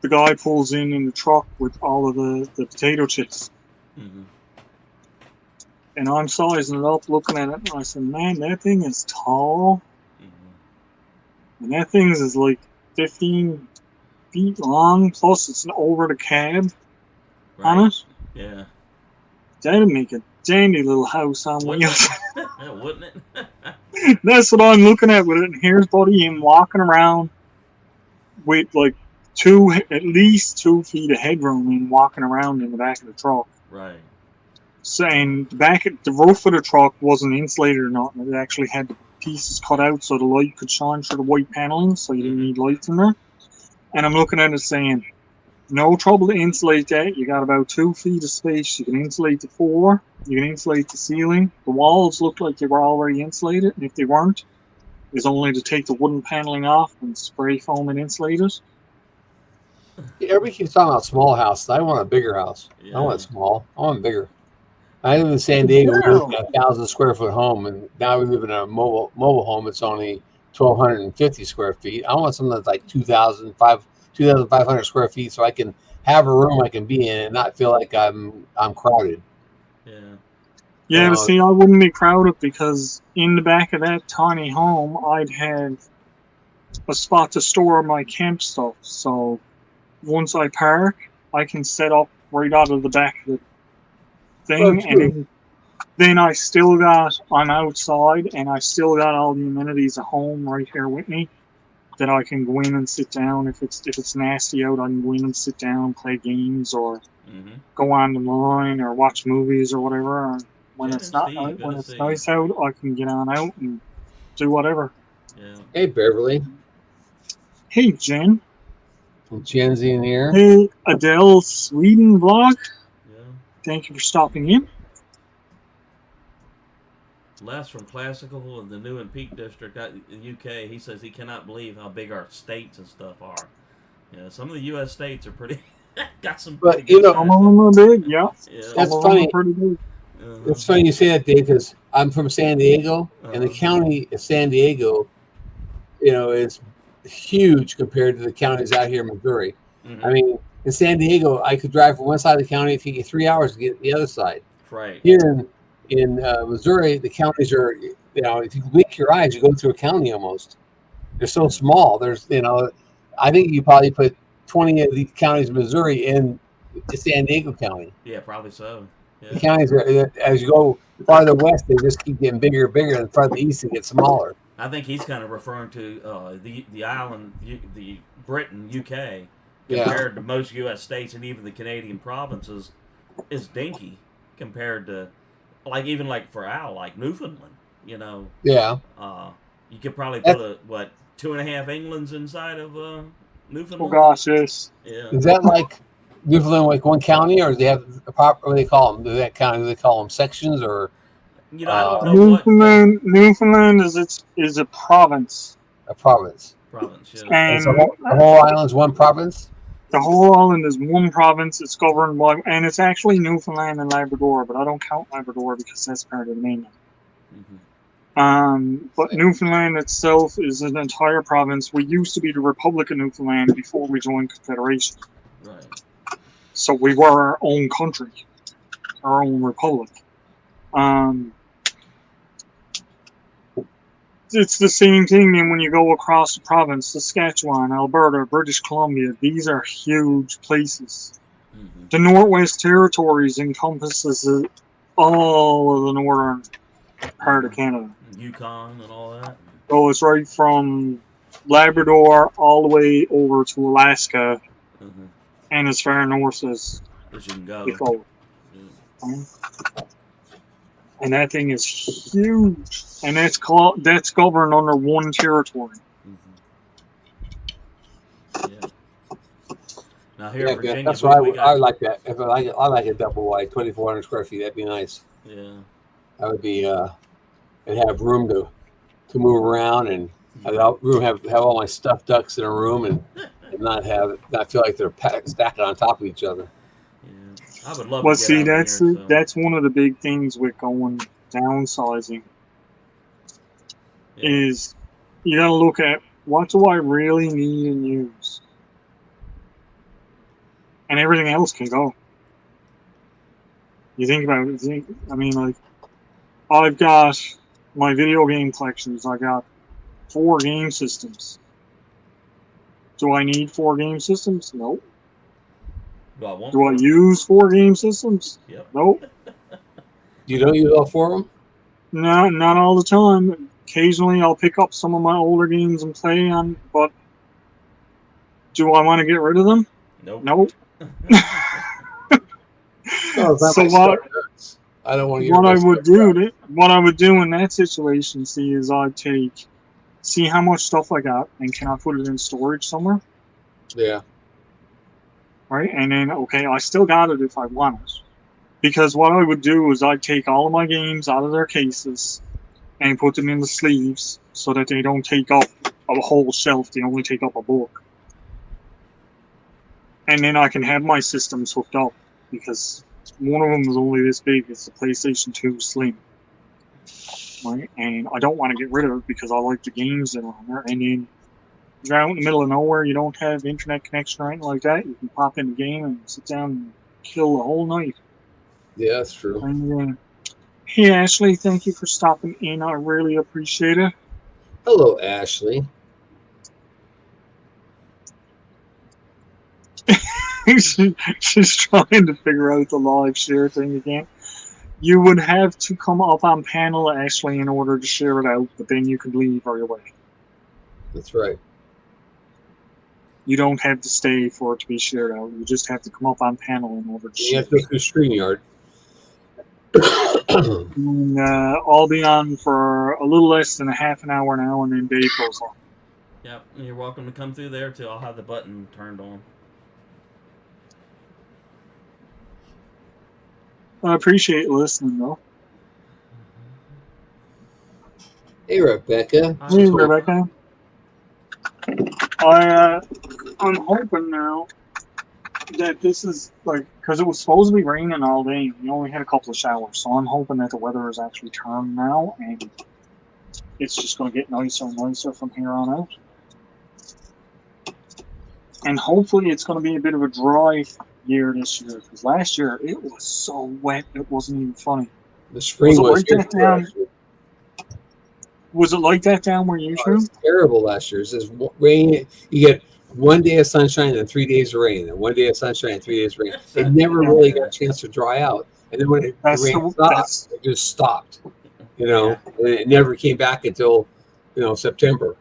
the guy pulls in the truck with all of the potato chips. Mm-hmm. And I'm sizing it up, looking at it, and I said, man, that thing is tall. Mm-hmm. And that thing is like 15 feet long, plus it's over the cab on it. Yeah. That'd make a dandy little house on wheels. Wouldn't it? That's what I'm looking at with it. And here's Buddy him walking around with like at least 2 feet of headroom and walking around in the back of the truck. Right. Saying the roof of the truck wasn't insulated or nothing. It actually had the pieces cut out so the light could shine through the white paneling, so you didn't need lights in there. And I'm looking at it saying, no trouble to insulate that. You got about 2 feet of space. You can insulate the floor. You can insulate the ceiling. The walls look like they were already insulated, and if they weren't, it's only to take the wooden paneling off and spray foam and insulate it. Everybody keeps talking about small houses. I want a bigger house. Yeah. I want it small. I want bigger. I live in San Diego. We live in a 1,000 square foot home, and now we live in a mobile home. It's only 1,250 square feet. I want something that's like 2,500 square feet, so I can have a room I can be in and not feel like I'm crowded. Yeah. Yeah, but see, I wouldn't be crowded because in the back of that tiny home, I'd have a spot to store my camp stuff. So once I park, I can set up right out of the back of the thing, and then I'm outside, and I still got all the amenities of home right here with me that I can go in and sit down. If it's nasty out, I can go in and sit down, play games, or go on the line, or watch movies, or whatever. And when it's nice out, I can get on out and do whatever. Yeah. Hey, Beverly. Hey, Jen. Jen's in here. Hey, Adele Sweden vlog. Thank you for stopping in. Les from Classical in the New and Peak District in UK, he says he cannot believe how big our states and stuff are. Yeah, some of the U.S. states are pretty got some. But you know, some of them are big. Yeah, that's funny. It's funny you say that, Dave, because I'm from San Diego, and the county of San Diego, is huge compared to the counties out here in Missouri. Mm-hmm. I mean, in San Diego, I could drive from one side of the county. It take you 3 hours to get to the other side. Right. Here in Missouri, the counties are, if you blink your eyes, you go through a county almost. They're so small. There's, I think you probably put 20 of these counties in Missouri in San Diego County. Yeah, probably so. Yeah. The counties are, as you go farther west, they just keep getting bigger and bigger, and farther east, they get smaller. I think he's kind of referring to the island, the Britain, UK, compared to most U.S. states and even the Canadian provinces, is dinky compared to, like, even like for Al, like Newfoundland, you know. Yeah. You could probably put 2.5 Englands inside of Newfoundland. Oh gosh, yes. Yeah. Is that like Newfoundland, like one county, or do they have a proper? What do they call them? Do that county? Do they call them sections, or? You know, I don't know Newfoundland is a province. A province. Province, yeah. And so the whole island's one province. The whole island is one province. It's governed by, and it's actually Newfoundland and Labrador, but I don't count Labrador because that's part of the mainland. But Newfoundland itself is an entire province. We used to be the Republic of Newfoundland before we joined Confederation. Right. So we were our own country, our own republic. It's the same thing then when you go across the province, Saskatchewan, Alberta, British Columbia. These are huge places. The Northwest Territories encompasses all of the northern part of Canada. Yukon and all that. So it's right from Labrador all the way over to Alaska, and as far north as you can go. And that thing is huge, and that's governed under one territory. Now here in Virginia, that's why I like that. If I like a double wide, 2,400 square feet. That'd be nice. Yeah, that would be. And have room to move around and have all my stuffed ducks in a room and not feel like they're stacking on top of each other. Yeah, I would love. Well, to get see, out that's one of the big things with going downsizing. Is you got to look at what do I really need and use, and everything else can go. You think about it. I mean, like, I've got my video game collections. I got 4 game systems. Do I need 4 game systems? Nope. Do I use 4 game systems? Yep. Nope. You don't use all 4 of them? No, not all the time. Occasionally I'll pick up some of my older games and play on, but do I want to get rid of them? Nope. So what? I don't want to. What I would do in that situation, is I'd see how much stuff I got, and can I put it in storage somewhere? Yeah. Right, and then I still got it if I want it, because what I would do is I'd take all of my games out of their cases and put them in the sleeves so that they don't take up a whole shelf. They only take up a book, and then I can have my systems hooked up because. One of them is only this big. It's the PlayStation 2 Slim. Right? And I don't want to get rid of it because I like the games that are on there. And then you're out in the middle of nowhere, you don't have internet connection or anything like that. You can pop in the game and sit down and kill the whole night. Yeah, that's true. And, hey, Ashley, thank you for stopping in. I really appreciate it. Hello, Ashley. She's trying to figure out the live share thing again. You would have to come up on panel, Ashley, in order to share it out, but then you can leave right away. That's right. You don't have to stay for it to be shared out. You just have to come up on panel in order to share. You have to go through StreamYard. And, I'll be on for a little less than a half an hour now, and then Dave goes on. Yep, you're welcome to come through there too. I'll have the button turned on. I appreciate listening, though. Hey, Rebecca. Hey, Rebecca. I'm hoping now that this is, because it was supposed to be raining all day. We only had a couple of showers, so I'm hoping that the weather is actually turned now, and it's just going to get nicer and nicer from here on out. And hopefully it's going to be a bit of a dry year this year, because last year it was so wet it wasn't even funny. The spring was was it like that down where you it was terrible last year. It says rain. You get 1 day of sunshine and 3 days of rain, and 1 day of sunshine and 3 days of rain. It never really got a chance to dry out, and then when the rain stopped, it just stopped. And it never came back until September.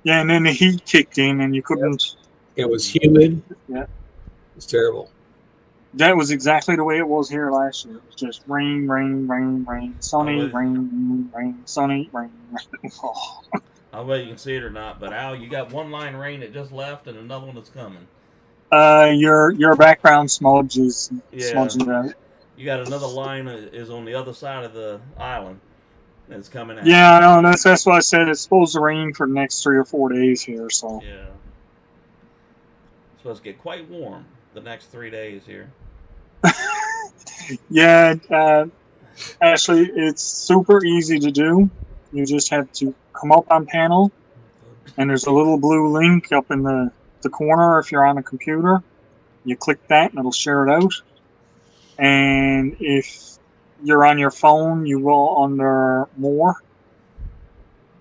Yeah, and then the heat kicked in, and you couldn't. It was humid. Yeah, it was terrible. That was exactly the way it was here last year. It was just rain, rain, rain, rain, sunny, rain, rain, sunny, rain. Oh. I don't know if you can see it or not, but Al, you got one line of rain that just left and another one that's coming. Your background smudge is smudging out. You got another line is on the other side of the island that's coming out. Yeah, I know. That's why I said it's supposed to rain for the next 3 or 4 days here. So yeah, it's supposed to get quite warm the next 3 days here. Yeah, Ashley, it's super easy to do. You just have to come up on panel, and there's a little blue link up in the corner if you're on a computer. You click that, and it'll share it out. And if you're on your phone, you go under More,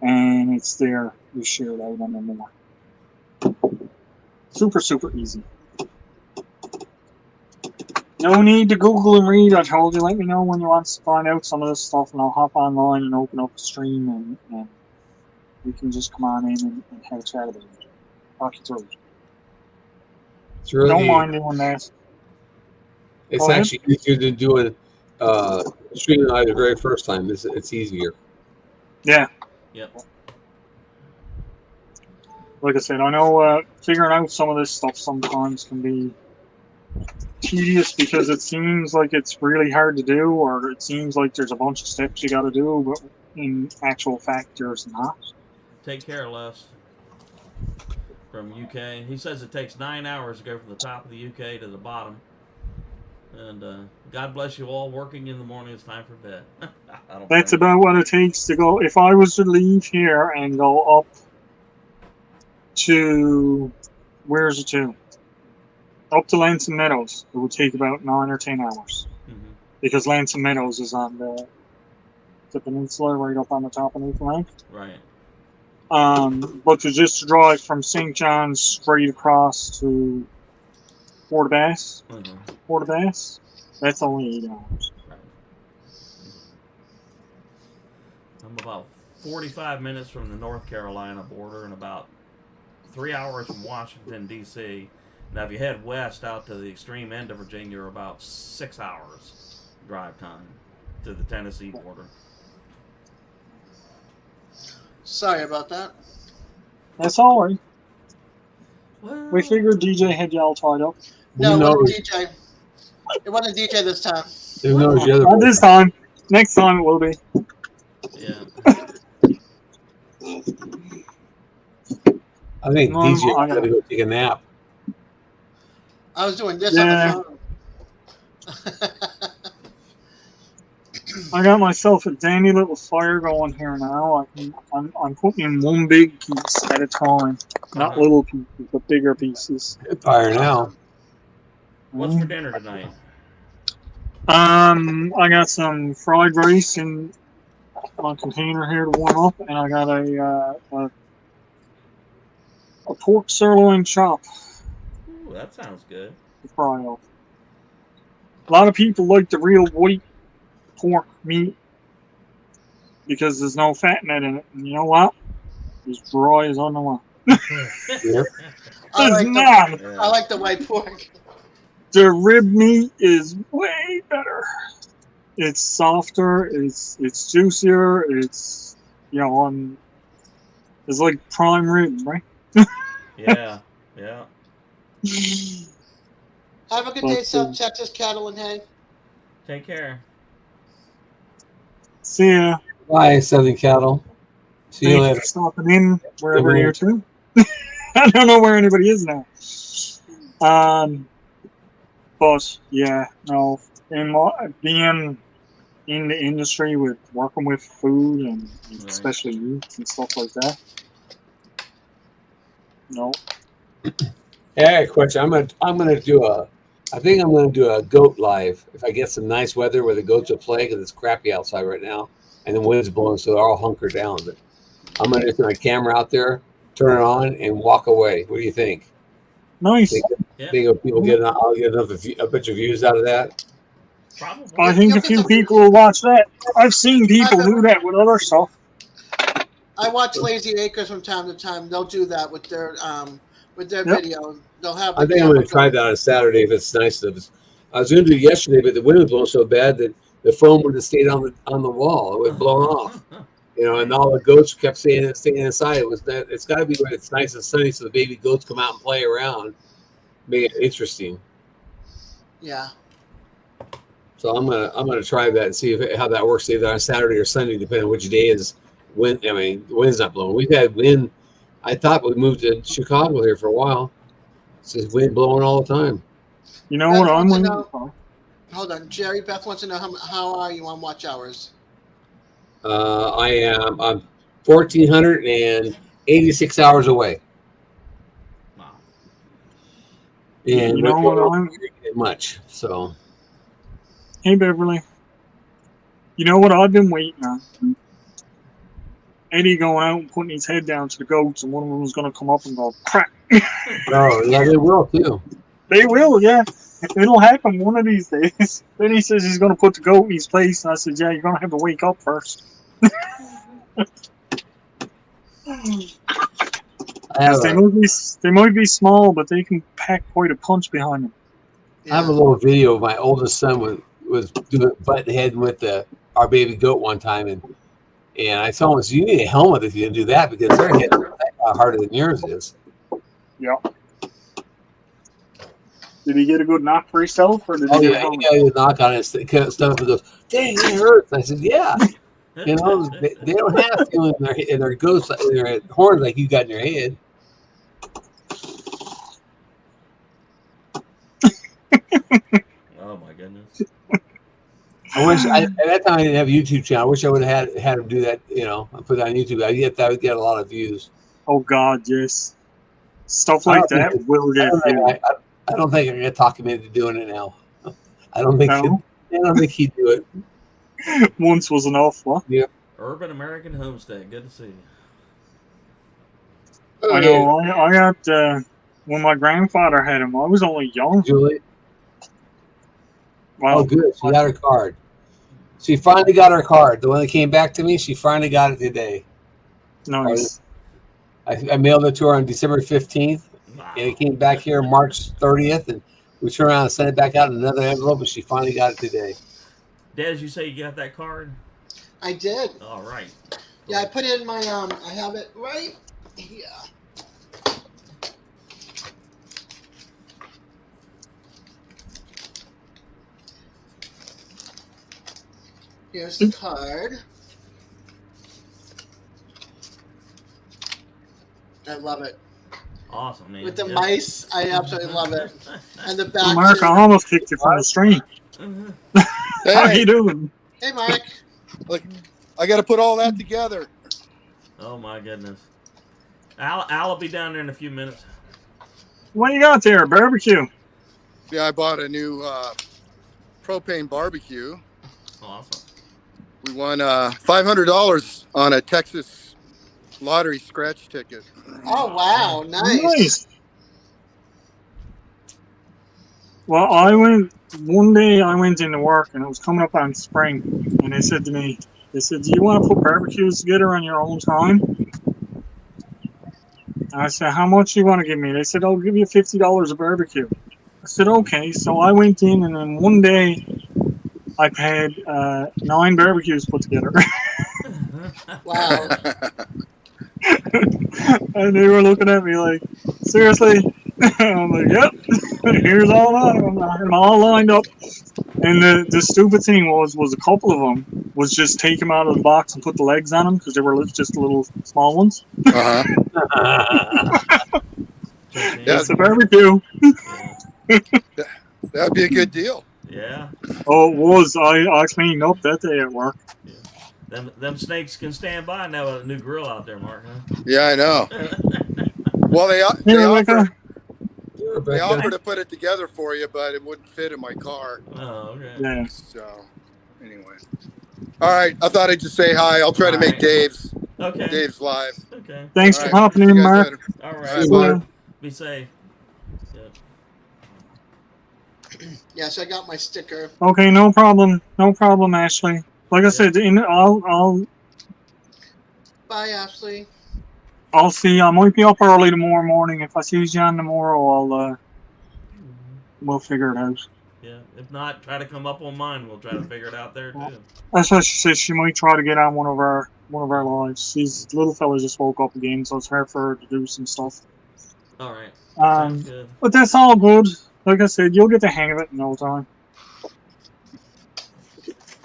and it's there. You share it out under More. Super, super easy. No need to Google and read. I told you, let me know when you want to find out some of this stuff, and I'll hop online and open up a stream, and we can just come on in and have a chat about it. Talk you through it. It's really, don't mind doing that. It's actually easier than doing streaming live the very first time. It's easier. Yeah. Yep. Like I said, I know figuring out some of this stuff sometimes can be tedious because it seems like it's really hard to do, or it seems like there's a bunch of steps you got to do, but in actual fact, there's not. Take care, Les. From UK. He says it takes 9 hours to go from the top of the UK to the bottom. And God bless you all. Working in the morning, it's time for bed. That's about what it takes to go. If I was to leave here and go up to, where's it to? Up to Lansing Meadows, it would take about 9 or 10 hours. Mm-hmm. Because Lansing Meadows is on the peninsula right up on the top of Newfoundland. Right. But to just drive from St. John's straight across to Port aux Basques, that's only 8 hours. Right. I'm about 45 minutes from the North Carolina border and about 3 hours from Washington, D.C. Now, if you head west out to the extreme end of Virginia, you're about 6 hours drive time to the Tennessee border. Sorry about that. That's all right. Well, We figured DJ had y'all tied up. No, it wasn't DJ. It wasn't DJ this time. Who knows the other Not this time. Next time it will be. Yeah. I think No, DJ I got to go take a nap. I was doing this on the phone. I got myself a dandy little fire going here now. I'm putting in one big piece at a time. Not little pieces, but bigger pieces. Fire now. What's for dinner tonight? I got some fried rice in my container here to warm up, and I got a pork sirloin chop Ooh, that sounds good. to fry up. A lot of people like the real white pork meat because there's no fat in it. And you know what? It's dry as on the one. Yep. I It's like the white pork. The rib meat is way better. It's softer. It's juicier. It's it's like prime rib, right? Yeah. Yeah. Have a good day, South Texas cattle and hay. Take care. See ya. Bye, Southern Cattle. See you Thanks later. for stopping in wherever you're to. I don't know where anybody is now. But yeah, no. And being in the industry with working with food and especially meats and stuff like that. No. Hey, I got a question. I think I'm gonna do a goat live if I get some nice weather where the goats will play because it's crappy outside right now and the wind's blowing, so they're all hunkered down. But I'm gonna just put my camera out there, turn it on, and walk away. What do you think? Nice. Think people I'll get a bunch of views out of that. Probably. I think a few people will watch that. I've seen people do that with other stuff. I watch Lazy Acres from time to time. They'll do that with their Yep. video. They'll have. I think I'm going to try that on Saturday if it's nice. I was going to do it yesterday, but the wind was blowing so bad that the foam would have stayed on the wall. It would blow off. And all the goats kept staying inside. It's got to be where it's nice and sunny, so the baby goats come out and play around, make it interesting. Yeah. So I'm gonna try that and see how that works either on Saturday or Sunday, depending on which day is. The wind's not blowing. We've had wind. I thought we moved to Chicago here for a while. It's just wind blowing all the time. You know what I'm waiting for? Hold on, Jerry. Beth wants to know how are you on watch hours? I'm 1,486 hours away. Wow. And You know what I'm much. So Hey Beverly. You know what I've been waiting on? Eddie going out and putting his head down to the goats, and one of them was going to come up and go crack. oh yeah, they will too. They will, yeah. It'll happen one of these days. Then he says he's going to put the goat in his place, and I said, yeah, you're going to have to wake up first. They might be small, but they can pack quite a punch behind them. I have a little video of my oldest son was doing butt head with our baby goat one time, and I told him, so you need a helmet if you do that because their head is harder than yours is. Yeah. Did he get a good knock for himself, or did he Oh get yeah, he got a knock on his stomach and goes, "Dang, it hurts." I said, "Yeah." You know, they don't have to in their ghost, their horns like you got in your head. Oh my goodness! I wish at that time I didn't have a YouTube channel. I wish I would have had him do that. You know, put it on YouTube. That would get a lot of views. Oh God, yes. Stuff like that will get views. I don't think I'm gonna talk him into doing it now. I don't think he'd do it. Once was enough, what? Yeah. Urban American Homestead. Good to see you. I know. I got when my grandfather had him. I was only young. Julie. Wow. Oh, good. She got her card. She finally got her card. The one that came back to me, she finally got it today. Nice. I mailed it to her on December 15th, and it came back here March 30th, and we turned around and sent it back out in another envelope, and she finally got it today. Dad, you say you got that card? I did. All right. Yeah, I put it in my I have it right here. Here's the card. I love it. Awesome, man. With the mice, I absolutely love it. And the back. Mark, I almost kicked you from the stream. How you doing? Hey, Mark. Look, I got to put all that together. Oh my goodness. Al will be down there in a few minutes. What you got there? Barbecue. Yeah, I bought a new propane barbecue. Awesome. We won $500 on a Texas lottery scratch ticket. Oh, wow. Nice. Well, one day I went into work and it was coming up on spring, and they said to me, do you want to put barbecues together on your own time? And I said, how much do you want to give me? They said, I'll give you $50 a barbecue. I said, okay. So I went in, and then one day I had 9 barbecues put together. Wow. And they were looking at me like, seriously? I'm like, yep. Here's all of them. I'm all lined up. And the stupid thing was a couple of them was just take them out of the box and put the legs on them because they were just little small ones. Uh-huh. That's a barbecue. That'd be a good deal. Yeah. Oh, it was. I cleaned up that day at work. Yeah. Them snakes can stand by now with a new grill out there, Mark. Huh? Yeah, I know. Well, they offered to put it together for you, but it wouldn't fit in my car. Oh, okay. Yeah. So, anyway. All right. I thought I'd just say hi. I'll try to make Dave's. Okay. Dave's live. Okay. Thanks for hopping in, Mark. All All right. right, bye. Be safe. Yeah. Yes, I got my sticker. Okay, no problem. No problem, Ashley. Like I said, I'll Bye, Ashley. I'll see. I might be up early tomorrow morning. If I see Jan tomorrow, we'll figure it out. Yeah. If not, try to come up on mine. We'll try to figure it out there too. That's what she said. She might try to get on one of our lives. She's little fella just woke up again, so it's hard for her to do some stuff. All right. Sounds good. But that's all good. Like I said, you'll get the hang of it in no time.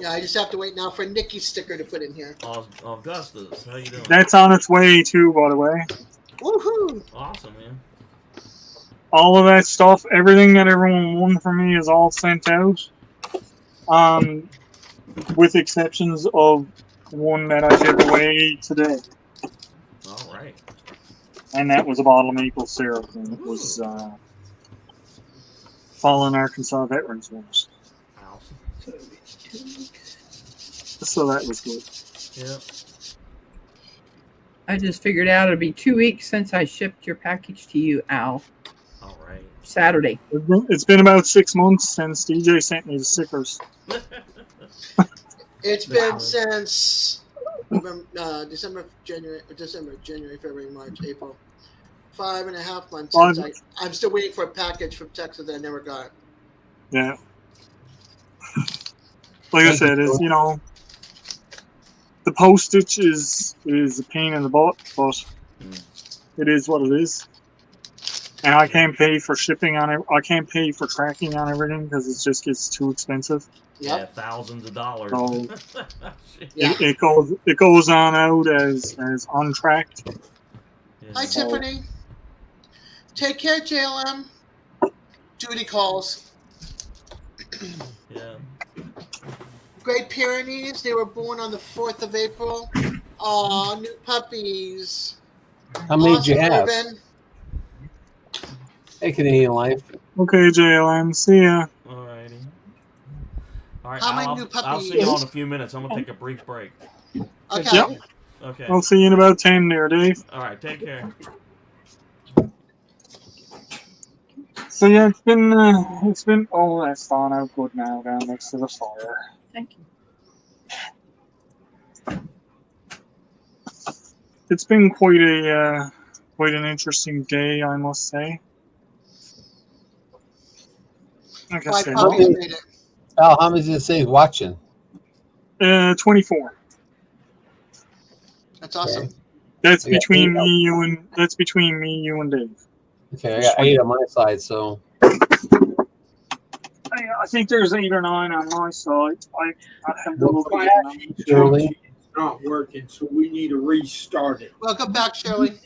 Yeah, I just have to wait now for Nikki's sticker to put in here. Augustus, how you doing? That's on its way too, by the way. Woohoo! Awesome, man. All of that stuff, everything that everyone won from me is all sent out. With exceptions of one that I gave away today. All right. And that was a bottle of maple syrup, and it was Fallen Arkansas Veterans Wars. So that was good. Yep. I just figured out it'll be 2 weeks since I shipped your package to you, Al. All right. Saturday. It's been about 6 months since DJ sent me the stickers. It's been since December, January, February, March, April. 5.5 months since I'm still waiting for a package from Texas that I never got. Yeah. Like I said, it's, the postage is a pain in the butt, but it is what it is. And I can't pay for shipping on it. I can't pay for tracking on everything because it just gets too expensive. Yeah, thousands of dollars. So it goes on out as untracked. Hi, Tiffany. Take care, JLM. Duty calls. Yeah. Great Pyrenees. They were born on the 4th of April. Aw, new puppies. How many did you have? Urban. Hey, Canadian Life. Okay, JLM. See ya. Alrighty. All right. How many new puppies? I'll see you in a few minutes. I'm gonna take a brief break. Okay. Yep. Okay. I'll see you in about 10 there, Dave. All right. Take care. So yeah, it's been oh, that's gone out good now down next to the fire. Thank you. It's been quite an interesting day, I must say. Like I said, Al, how many did it say is watching? 24. That's awesome. That's between me, you, and Dave. Okay, I got 8 on my side, so. I think there's 8 or 9 on my side. I have to look at them. Shirley. It's not working, so we need to restart it. Welcome back, Shirley.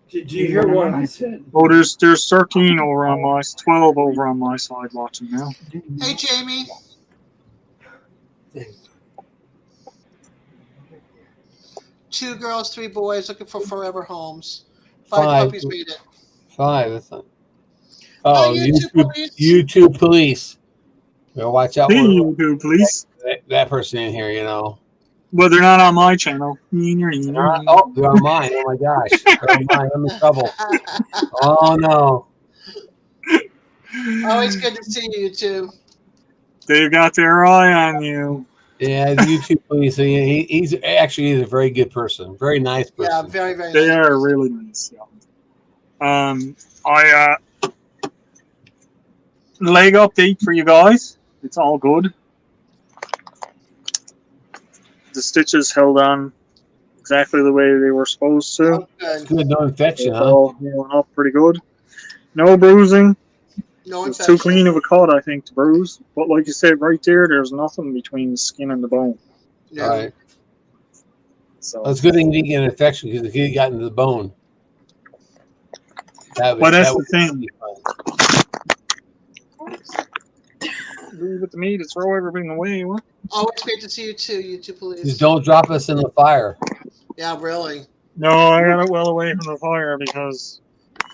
Did you hear what I said? Oh, there's 13 over on my 12 over on my side watching now. Hey, Jamie. Two girls, 3 boys looking for forever homes. 5 puppies made it. 5. That's not. Oh, YouTube YouTube police. Well, watch out. Hey, YouTube police. That person in here, Well, they're not on my channel. Oh, they're on mine. Oh my gosh. They're on mine. I'm in trouble. Oh no. Always good to see you two. They've got their eye on you. Yeah, the YouTube police. He's a very good person. Very nice person. Yeah, very, very They nice. are really nice. Yeah. Leg update for you guys. It's all good. The stitches held on exactly the way they were supposed to. It's good, no infection, It's huh? all healing up pretty good. No bruising. No It's infection. too clean of a cut, I think, to bruise. But like you said, right there's nothing between the skin and the bone. Yeah. All right. So Well, it's a good thing you didn't get an infection because if you got into the bone. Well, that's the thing. Leave it to me to throw everything away. What? Always great to see you too, YouTube police. Just don't drop us in the fire. Yeah, really. No, I got it well away from the fire because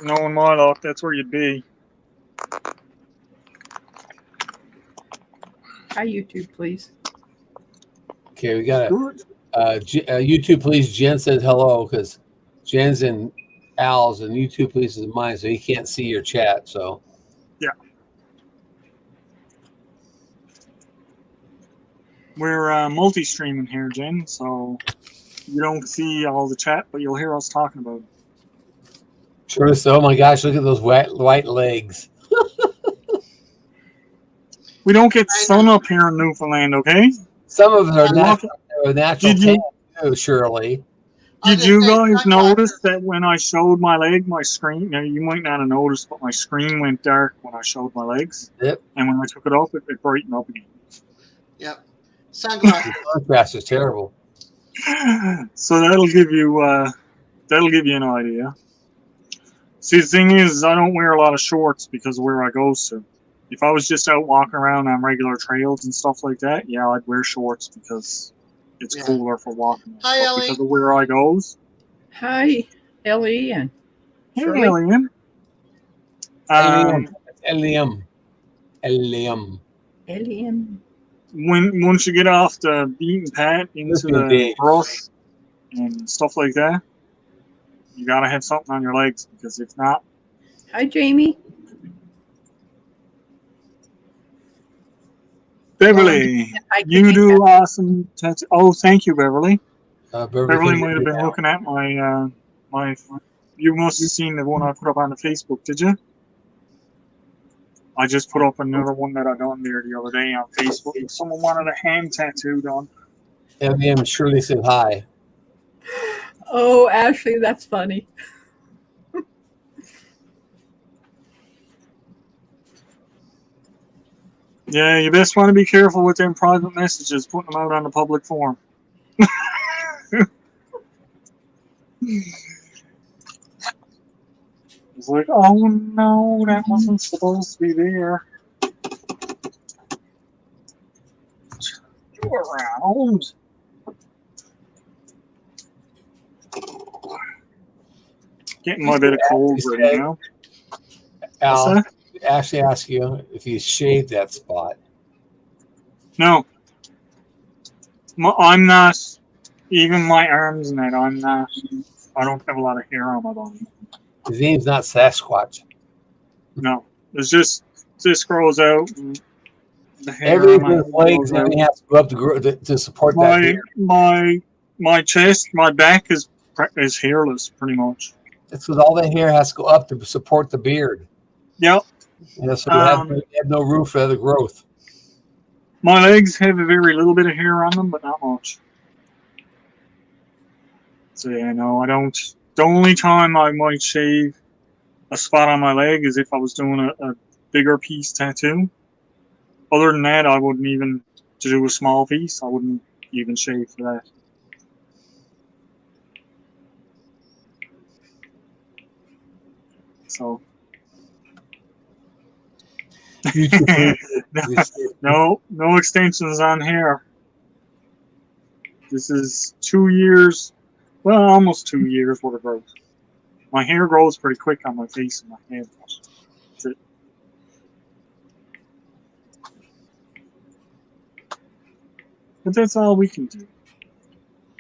knowing my luck, that's where you'd be. Hi, YouTube, please. Okay, we got it. YouTube police. Jen says hello because Jen's in Al's and YouTube police is mine, so he can't see your chat. So Yeah. We're multi-streaming here, Jen, so You don't see all the chat, but you'll hear us talking about it. Sure. So, oh my gosh, look at those white legs. We don't get sun up here in Newfoundland, okay? Some of them are Look- natural Did you- tan, too, Shirley. Did you guys notice that when I showed my leg, my screen, now you might not have noticed, but my screen went dark when I showed my legs. Yep. And when I took it off, it brightened up again. Yep. Sunglasses. The contrast is terrible. So that'll give you an idea. See, the thing is, I don't wear a lot of shorts because of where I go to. If I was just out walking around on regular trails and stuff like that, yeah, I'd wear shorts because it's cooler for walking. Hi, But Ellie. because of where I goes. Hi, Ellie and Hey, Shirley. Alien. Eliam. Once you get off the beaten path into Listen, the Dave. brush and stuff like that, you gotta have something on your legs because if not, Hi, Jamie. Beverly, Hi, you do awesome tattoo. Oh, thank you, Beverly. Beverly Beverly might have been looking at my my. You must have seen the one I put up on the Facebook, did you? I just put up another one that I done there the other day on Facebook. Someone wanted a hand tattoo done. Eliam Shirley said hi. Oh, Ashley, that's funny. Yeah, you best want to be careful with them private messages, putting them out on the public forum. It's like, oh no, that wasn't supposed to be there. You around. Getting my bit of cold ready now. Al, What's Ashley asked you if you shaved that spot. No. I'm not, even my arms and that, I'm not, I don't have a lot of hair on my body. His name's not Sasquatch. No. It's just grows out. And the hair Everything on with his legs, grows out. everything has to go up to, grow, to support that beard. My chest, my back is hairless pretty much. That's because all that hair has to go up to support the beard. Yep. You know, so you have no room for other growth. My legs have a very little bit of hair on them, but not much. So yeah, no, I don't. The only time I might shave a spot on my leg is if I was doing a bigger piece tattoo. Other than that, I wouldn't even, to do a small piece, I wouldn't even shave for that. So. No extensions on hair. This is 2 years, well, almost 2 years worth of growth. My hair grows pretty quick on my face and my head. That's it. But that's all we can do.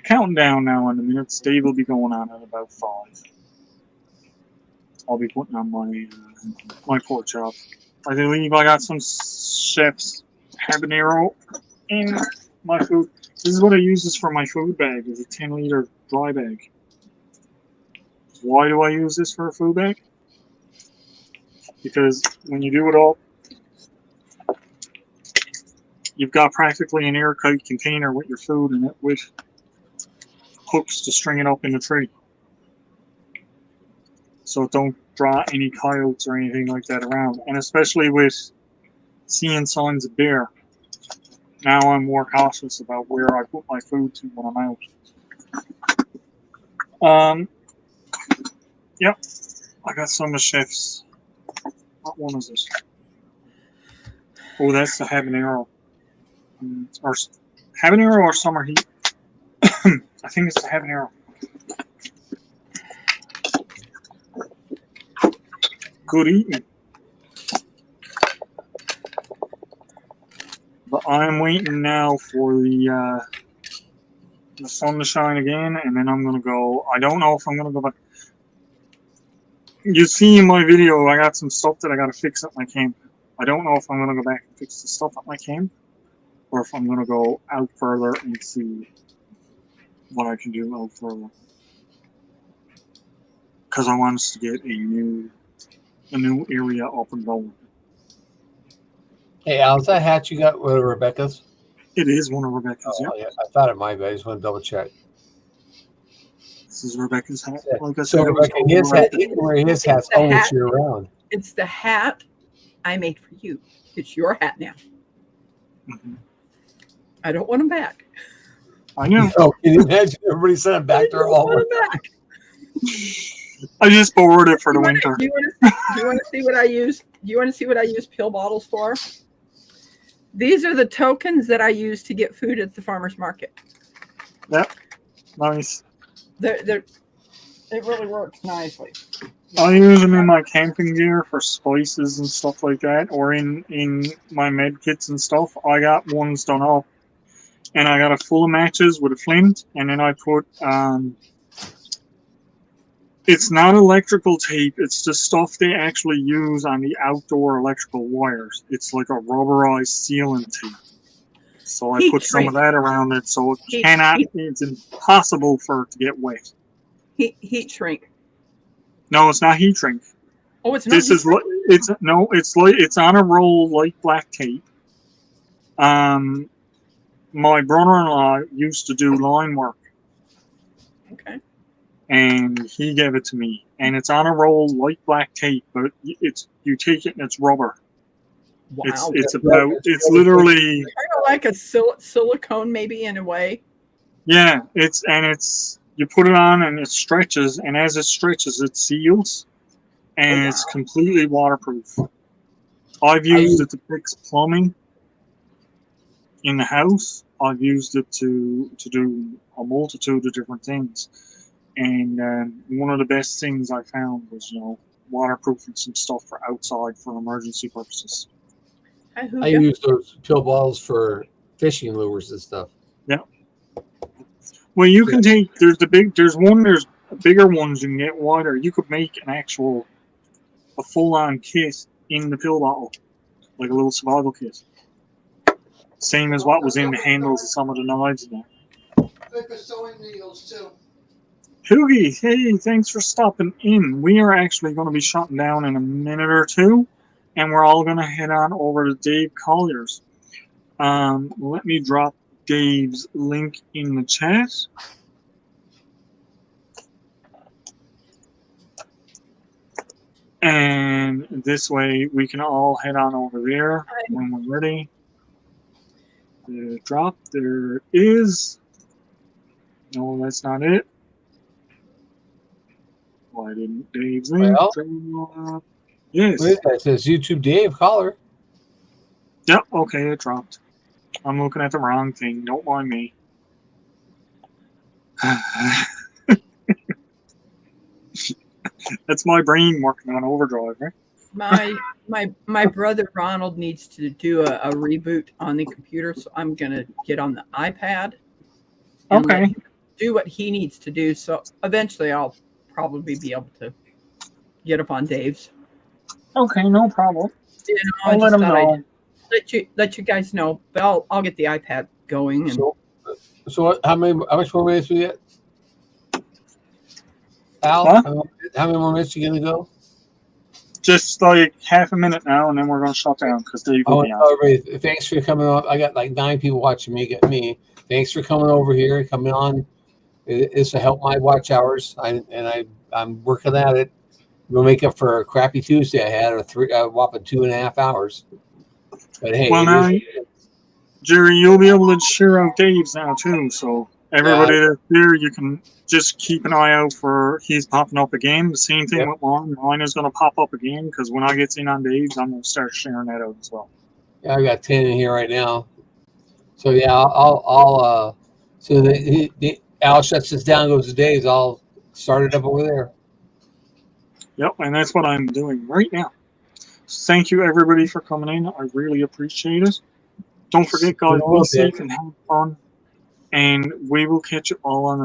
Counting down now in the minutes. Dave will be going on at about 5. I'll be putting on my pork chop. I believe I got some chef's habanero in my food. This is what I use this for my food bag. It's a 10-liter dry bag. Why do I use this for a food bag? Because when you do it all, you've got practically an airtight container with your food in it with hooks to string it up in the tree. So it don't draw any coyotes or anything like that around. And especially with seeing signs of bear, now I'm more cautious about where I put my food to when I'm out. Yep, I got some of Chef's. What one is this? Oh, that's the habanero. Or habanero or summer heat. I think it's the habanero. Good eating. But I'm waiting now for the sun to shine again, and then I'm gonna go. I don't know if I'm gonna go back. You see in my video, I got some stuff that I gotta fix at my camp. I don't know if I'm gonna go back and fix the stuff at my camp, or if I'm gonna go out further and see. what I can do out for, because I want us to get a new area up and going. Hey, Al, is that hat you got with Rebecca's? It is one of Rebecca's. Oh, yeah. I thought it might be. I just want to double check. This is Rebecca's hat. Like I So said, Rebecca, his hat's the almost hat. year round. It's the hat I made for you. It's your hat now. Mhm. I don't want them back. I know. Oh, can you imagine everybody sent it back to her all want 'em back. I just borrowed it for the winter. Do you want to see what I use? Do you want to see what I use pill bottles for? These are the tokens that I use to get food at the farmer's market. Yep. Nice. It really works nicely. I use them in my camping gear for spices and stuff like that, or in my med kits and stuff. I got ones done up, and I got a full of matches with a flint, and then I put it's not electrical tape, it's the stuff they actually use on the outdoor electrical wires. It's like a rubberized sealant tape. So I Heat put some of shrink. that around it, so Heat- it's impossible for it to get wet. Heat shrink. No, it's not heat shrink. Oh, it's not. This is it's on a roll like black tape. My brother-in-law used to do line work, Okay. and he gave it to me. And it's on a roll like black tape, but you take it and it's rubber. Wow. It's literally Kind of like a silicone, maybe in a way. yeah. You put it on and it stretches, and as it stretches, it seals, and it's completely waterproof. I've used it to fix plumbing in the house. I've used it to do a multitude of different things, and one of the best things I found was waterproofing some stuff for outside for emergency purposes. I use those pill bottles for fishing lures and stuff. Yeah. Well, you can take there's bigger ones you can get wider. You could make a full-on kit in the pill bottle, like a little survival kit. Same as what was in the handles of some of the knives in there. Good for sewing needles too. Hoogie, hey, thanks for stopping in. We are actually going to be shutting down in a minute or two, and we're all going to head on over to Dave Collier's. Let me drop Dave's link in the chat. And this way we can all head on over there when we're ready. The drop, there is. No, that's not it. Why didn't Dave's link drop? Yes. What is that? It says YouTube Dave Collar. Yep, okay, it dropped. I'm looking at the wrong thing. Don't mind me. That's my brain working on overdrive, right? My brother Ronald needs to do a reboot on the computer, so I'm gonna get on the iPad. And let him do what he needs to do. So eventually, I'll probably be able to get up on Dave's. Okay, no problem. I'll let him know. Let you guys know, but I'll get the iPad going. And So how much more minutes we get? Al, how many more minutes you gonna go? Just like half a minute now, and then we're going to shut down because Dave will be on. Everybody, thanks for coming on. I got like 9 people watching me. Thanks for coming over here, coming on. It's to help my watch hours, I'm working at it. We'll make up for a crappy Tuesday I had, a whopping 2.5 hours. But hey, well, now, Jerry, you'll be able to share out Dave's now too. So everybody that's here, you can just keep an eye out for he's popping up again. The same thing with mine. Mine is going to pop up again because when I get in on Dave's, I'm going to start sharing that out as well. Yeah, I got 10 in here right now. So yeah, I'll so Al shuts this down, goes to Dave's. I'll start it up over there. Yep, and that's what I'm doing right now. So thank you everybody for coming in. I really appreciate it. Don't forget, guys, be safe and have fun. And we will catch you all on the